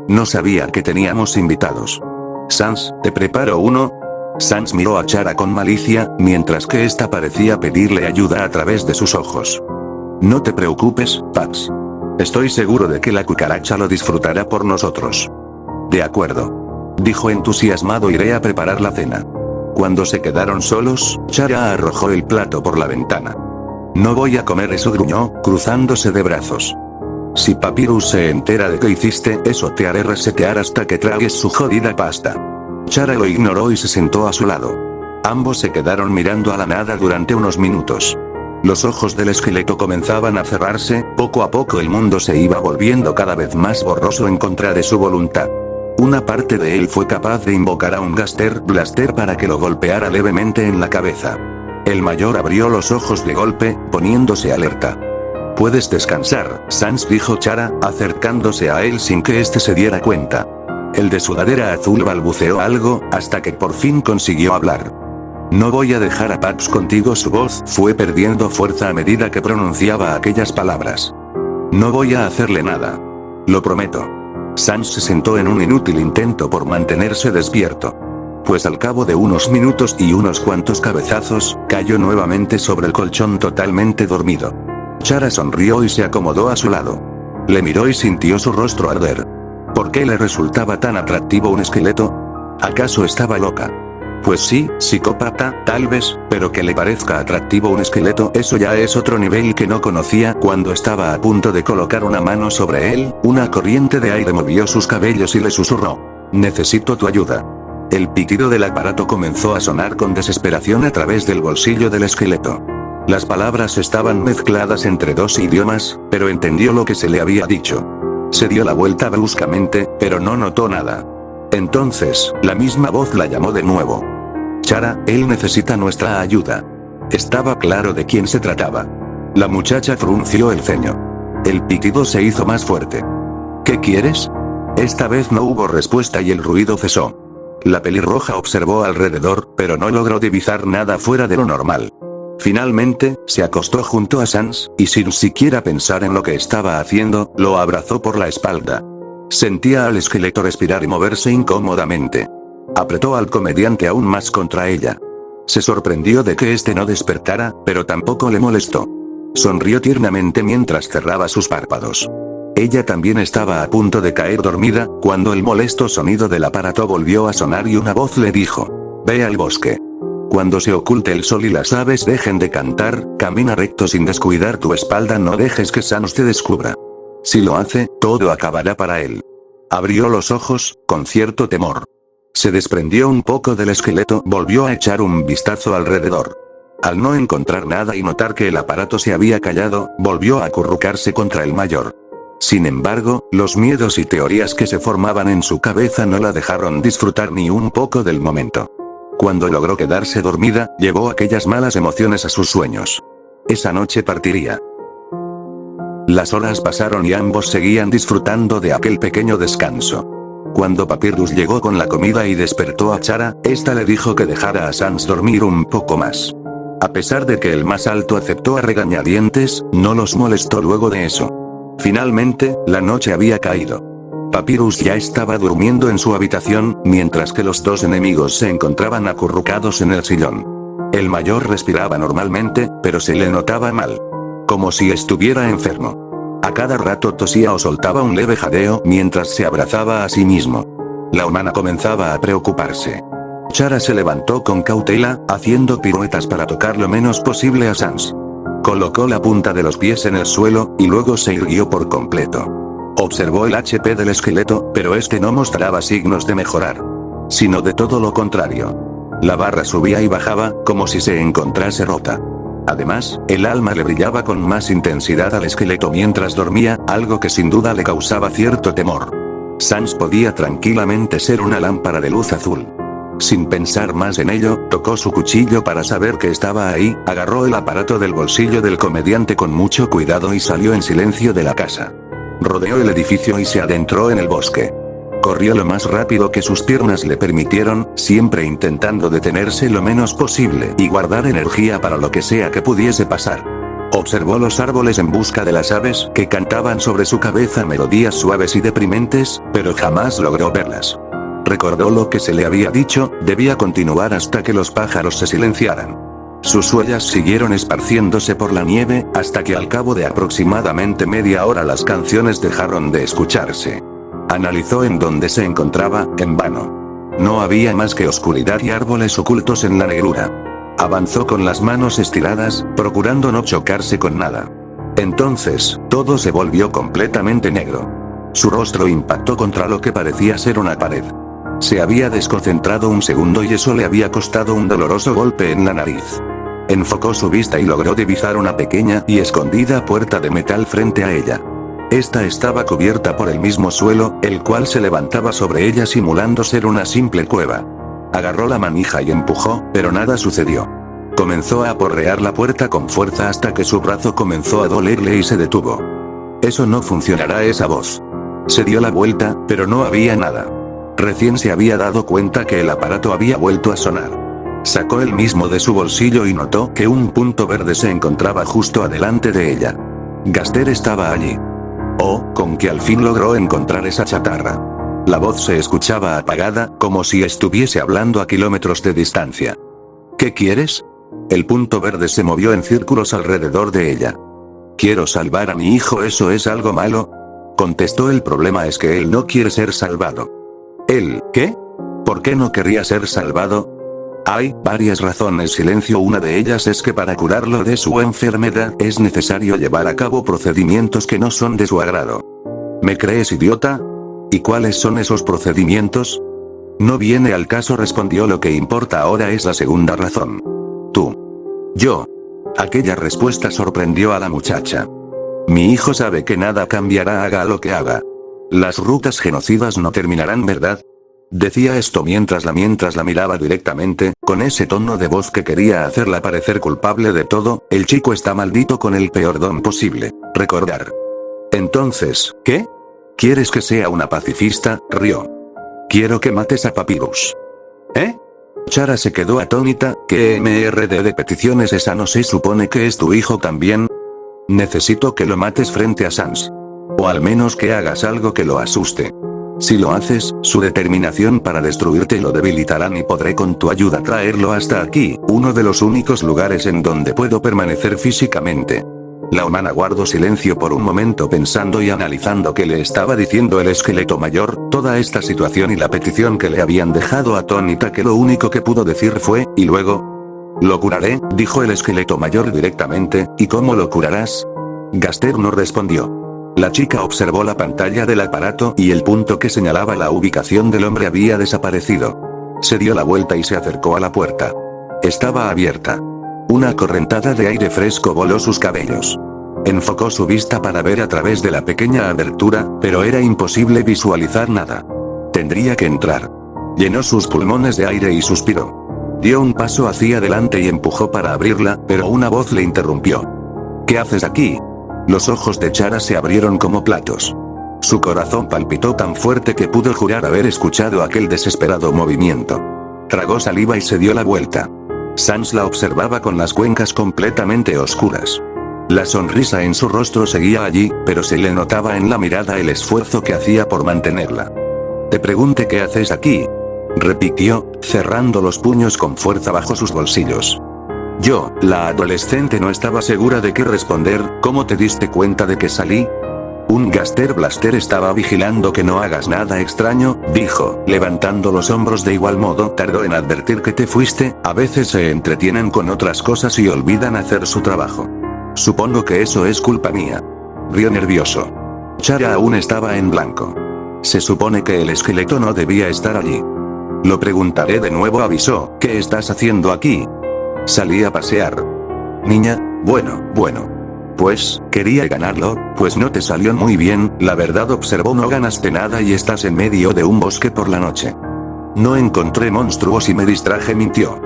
No sabía que teníamos invitados. Sans, ¿te preparo uno? Sans miró a Chara con malicia, mientras que ésta parecía pedirle ayuda a través de sus ojos. No te preocupes, Pax. Estoy seguro de que la cucaracha lo disfrutará por nosotros. De acuerdo. Dijo entusiasmado, iré a preparar la cena. Cuando se quedaron solos, Chara arrojó el plato por la ventana. No voy a comer eso, gruñó, cruzándose de brazos. Si Papyrus se entera de que hiciste eso, te haré resetear hasta que tragues su jodida pasta. Chara lo ignoró y se sentó a su lado. Ambos se quedaron mirando a la nada durante unos minutos. Los ojos del esqueleto comenzaban a cerrarse, poco a poco el mundo se iba volviendo cada vez más borroso en contra de su voluntad. Una parte de él fue capaz de invocar a un Gaster Blaster para que lo golpeara levemente en la cabeza. El mayor abrió los ojos de golpe, poniéndose alerta. Puedes descansar, Sans, dijo Chara, acercándose a él sin que éste se diera cuenta. El de sudadera azul balbuceó algo, hasta que por fin consiguió hablar. No voy a dejar a Pax contigo. Su voz fue perdiendo fuerza a medida que pronunciaba aquellas palabras. No voy a hacerle nada. Lo prometo. Sans se sentó en un inútil intento por mantenerse despierto. Pues al cabo de unos minutos y unos cuantos cabezazos, cayó nuevamente sobre el colchón totalmente dormido. Chara sonrió y se acomodó a su lado. Le miró y sintió su rostro arder. ¿Por qué le resultaba tan atractivo un esqueleto? ¿Acaso estaba loca? Pues sí, psicópata, tal vez, pero que le parezca atractivo un esqueleto, eso ya es otro nivel que no conocía. Cuando estaba a punto de colocar una mano sobre él, una corriente de aire movió sus cabellos y le susurró: necesito tu ayuda. El pitido del aparato comenzó a sonar con desesperación a través del bolsillo del esqueleto. Las palabras estaban mezcladas entre dos idiomas, pero entendió lo que se le había dicho. Se dio la vuelta bruscamente, pero no notó nada. Entonces, la misma voz la llamó de nuevo. Chara, él necesita nuestra ayuda. Estaba claro de quién se trataba. La muchacha frunció el ceño. El pitido se hizo más fuerte. ¿Qué quieres? Esta vez no hubo respuesta y el ruido cesó. La pelirroja observó alrededor, pero no logró divisar nada fuera de lo normal. Finalmente, se acostó junto a Sans, y sin siquiera pensar en lo que estaba haciendo, lo abrazó por la espalda. Sentía al esqueleto respirar y moverse incómodamente. Apretó al comediante aún más contra ella. Se sorprendió de que este no despertara, pero tampoco le molestó. Sonrió tiernamente mientras cerraba sus párpados. Ella también estaba a punto de caer dormida, cuando el molesto sonido del aparato volvió a sonar y una voz le dijo: «Ve al bosque. Cuando se oculte el sol y las aves dejen de cantar, camina recto sin descuidar tu espalda, no dejes que Sans te descubra. Si lo hace, todo acabará para él». Abrió los ojos, con cierto temor. Se desprendió un poco del esqueleto, volvió a echar un vistazo alrededor. Al no encontrar nada y notar que el aparato se había callado, volvió a acurrucarse contra el mayor. Sin embargo, los miedos y teorías que se formaban en su cabeza no la dejaron disfrutar ni un poco del momento. Cuando logró quedarse dormida, llevó aquellas malas emociones a sus sueños. Esa noche partiría. Las horas pasaron y ambos seguían disfrutando de aquel pequeño descanso. Cuando Papyrus llegó con la comida y despertó a Chara, esta le dijo que dejara a Sans dormir un poco más. A pesar de que el más alto aceptó a regañadientes, no los molestó luego de eso. Finalmente, la noche había caído. Papyrus ya estaba durmiendo en su habitación, mientras que los dos enemigos se encontraban acurrucados en el sillón. El mayor respiraba normalmente, pero se le notaba mal. Como si estuviera enfermo. A cada rato tosía o soltaba un leve jadeo mientras se abrazaba a sí mismo. La humana comenzaba a preocuparse. Chara se levantó con cautela, haciendo piruetas para tocar lo menos posible a Sans. Colocó la punta de los pies en el suelo, y luego se irguió por completo. Observó el HP del esqueleto, pero este no mostraba signos de mejorar. Sino de todo lo contrario. La barra subía y bajaba, como si se encontrase rota. Además, el alma le brillaba con más intensidad al esqueleto mientras dormía, algo que sin duda le causaba cierto temor. Sans podía tranquilamente ser una lámpara de luz azul. Sin pensar más en ello, tocó su cuchillo para saber que estaba ahí, agarró el aparato del bolsillo del comediante con mucho cuidado y salió en silencio de la casa. Rodeó el edificio y se adentró en el bosque. Corrió lo más rápido que sus piernas le permitieron, siempre intentando detenerse lo menos posible y guardar energía para lo que sea que pudiese pasar. Observó los árboles en busca de las aves que cantaban sobre su cabeza melodías suaves y deprimentes, pero jamás logró verlas. Recordó lo que se le había dicho, debía continuar hasta que los pájaros se silenciaran. Sus huellas siguieron esparciéndose por la nieve, hasta que al cabo de aproximadamente media hora las canciones dejaron de escucharse. Analizó en dónde se encontraba, en vano. No había más que oscuridad y árboles ocultos en la negrura. Avanzó con las manos estiradas, procurando no chocarse con nada. Entonces, todo se volvió completamente negro. Su rostro impactó contra lo que parecía ser una pared. Se había desconcentrado un segundo y eso le había costado un doloroso golpe en la nariz. Enfocó su vista y logró divisar una pequeña y escondida puerta de metal frente a ella. Esta estaba cubierta por el mismo suelo, el cual se levantaba sobre ella simulando ser una simple cueva. Agarró la manija y empujó, pero nada sucedió. Comenzó a aporrear la puerta con fuerza hasta que su brazo comenzó a dolerle y se detuvo. «Eso no funcionará», esa voz. Se dio la vuelta, pero no había nada. Recién se había dado cuenta que el aparato había vuelto a sonar. Sacó el mismo de su bolsillo y notó que un punto verde se encontraba justo adelante de ella. Gaster estaba allí. Oh, con que al fin logró encontrar esa chatarra. La voz se escuchaba apagada, como si estuviese hablando a kilómetros de distancia. ¿Qué quieres? El punto verde se movió en círculos alrededor de ella. «Quiero salvar a mi hijo». «¿Eso es algo malo?», contestó. «El problema es que él no quiere ser salvado». «¿Él qué? ¿Por qué no querría ser salvado?». «Hay varias razones». Silencio. «Una de ellas es que para curarlo de su enfermedad es necesario llevar a cabo procedimientos que no son de su agrado». «¿Me crees idiota? ¿Y cuáles son esos procedimientos?». «No viene al caso», respondió. «Lo que importa ahora es la segunda razón». «¿Tú? Yo». Aquella respuesta sorprendió a la muchacha. «Mi hijo sabe que nada cambiará, haga lo que haga. Las rutas genocidas no terminarán, ¿verdad?». Decía esto mientras la miraba directamente, con ese tono de voz que quería hacerla parecer culpable de todo. El chico está maldito con el peor don posible. Recordar. Entonces, ¿qué? ¿Quieres que sea una pacifista? Rió. Quiero que mates a Papyrus. ¿Eh? Chara se quedó atónita. ¿Qué mrd de peticiones esa? ¿No se supone que es tu hijo también? Necesito que lo mates frente a Sans. O al menos que hagas algo que lo asuste. Si lo haces, su determinación para destruirte lo debilitarán y podré con tu ayuda traerlo hasta aquí, uno de los únicos lugares en donde puedo permanecer físicamente. La humana guardó silencio por un momento pensando y analizando qué le estaba diciendo el esqueleto mayor, toda esta situación y la petición que le habían dejado atónita, que lo único que pudo decir fue, ¿y luego? Lo curaré, dijo el esqueleto mayor directamente. ¿Y cómo lo curarás? Gaster no respondió. La chica observó la pantalla del aparato y el punto que señalaba la ubicación del hombre había desaparecido. Se dio la vuelta y se acercó a la puerta. Estaba abierta. Una correntada de aire fresco voló sus cabellos. Enfocó su vista para ver a través de la pequeña abertura, pero era imposible visualizar nada. Tendría que entrar. Llenó sus pulmones de aire y suspiró. Dio un paso hacia adelante y empujó para abrirla, pero una voz le interrumpió. ¿Qué haces aquí? Los ojos de Chara se abrieron como platos. Su corazón palpitó tan fuerte que pudo jurar haber escuchado aquel desesperado movimiento. Tragó saliva y se dio la vuelta. Sans la observaba con las cuencas completamente oscuras. La sonrisa en su rostro seguía allí, pero se le notaba en la mirada el esfuerzo que hacía por mantenerla. Te pregunté qué haces aquí, repitió, cerrando los puños con fuerza bajo sus bolsillos. Yo, la adolescente, no estaba segura de qué responder. ¿Cómo te diste cuenta de que salí? Un Gaster Blaster estaba vigilando que no hagas nada extraño, dijo, levantando los hombros de igual modo. Tardó en advertir que te fuiste. A veces se entretienen con otras cosas y olvidan hacer su trabajo. Supongo que eso es culpa mía. Rió nervioso. Chara aún estaba en blanco. Se supone que el esqueleto no debía estar allí. Lo preguntaré de nuevo, avisó. ¿Qué estás haciendo aquí? Salí a pasear. Niña, bueno. Pues, quería ganarlo, pues no te salió muy bien, la verdad, observó. No ganaste nada y estás en medio de un bosque por la noche. No encontré monstruos y me distraje, mintió.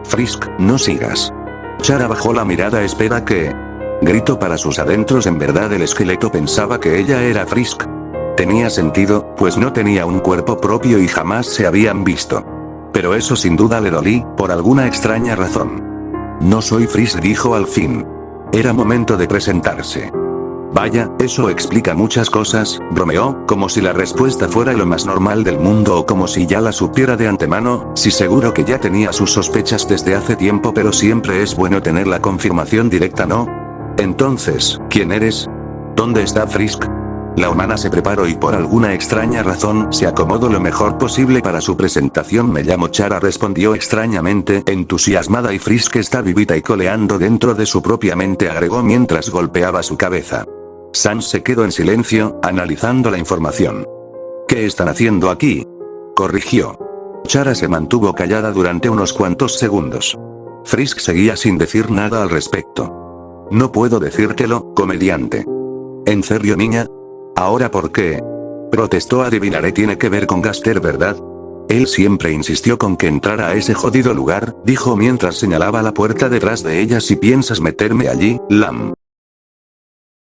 Frisk, no sigas. Chara bajó la mirada. Espera, ¿qué? Gritó para sus adentros. En verdad el esqueleto pensaba que ella era Frisk. Tenía sentido, pues no tenía un cuerpo propio y jamás se habían visto. Pero eso sin duda le dolí, por alguna extraña razón. No soy Frisk, dijo al fin. Era momento de presentarse. Vaya, eso explica muchas cosas, bromeó, como si la respuesta fuera lo más normal del mundo o como si ya la supiera de antemano. Sí, seguro que ya tenía sus sospechas desde hace tiempo, pero siempre es bueno tener la confirmación directa, ¿no? Entonces, ¿quién eres? ¿Dónde está Frisk? La humana se preparó y por alguna extraña razón se acomodó lo mejor posible para su presentación. Me llamo Chara, respondió extrañamente entusiasmada, y Frisk está vivita y coleando dentro de su propia mente, agregó mientras golpeaba su cabeza. Sans se quedó en silencio, analizando la información. ¿Qué están haciendo aquí? Corrigió. Chara se mantuvo callada durante unos cuantos segundos. Frisk seguía sin decir nada al respecto. No puedo decírtelo, comediante. ¿En serio, niña? ¿Ahora por qué? Protestó. Adivinaré, tiene que ver con Gaster, ¿verdad? Él siempre insistió con que entrara a ese jodido lugar, dijo mientras señalaba la puerta detrás de ella. Si piensas meterme allí, Lam.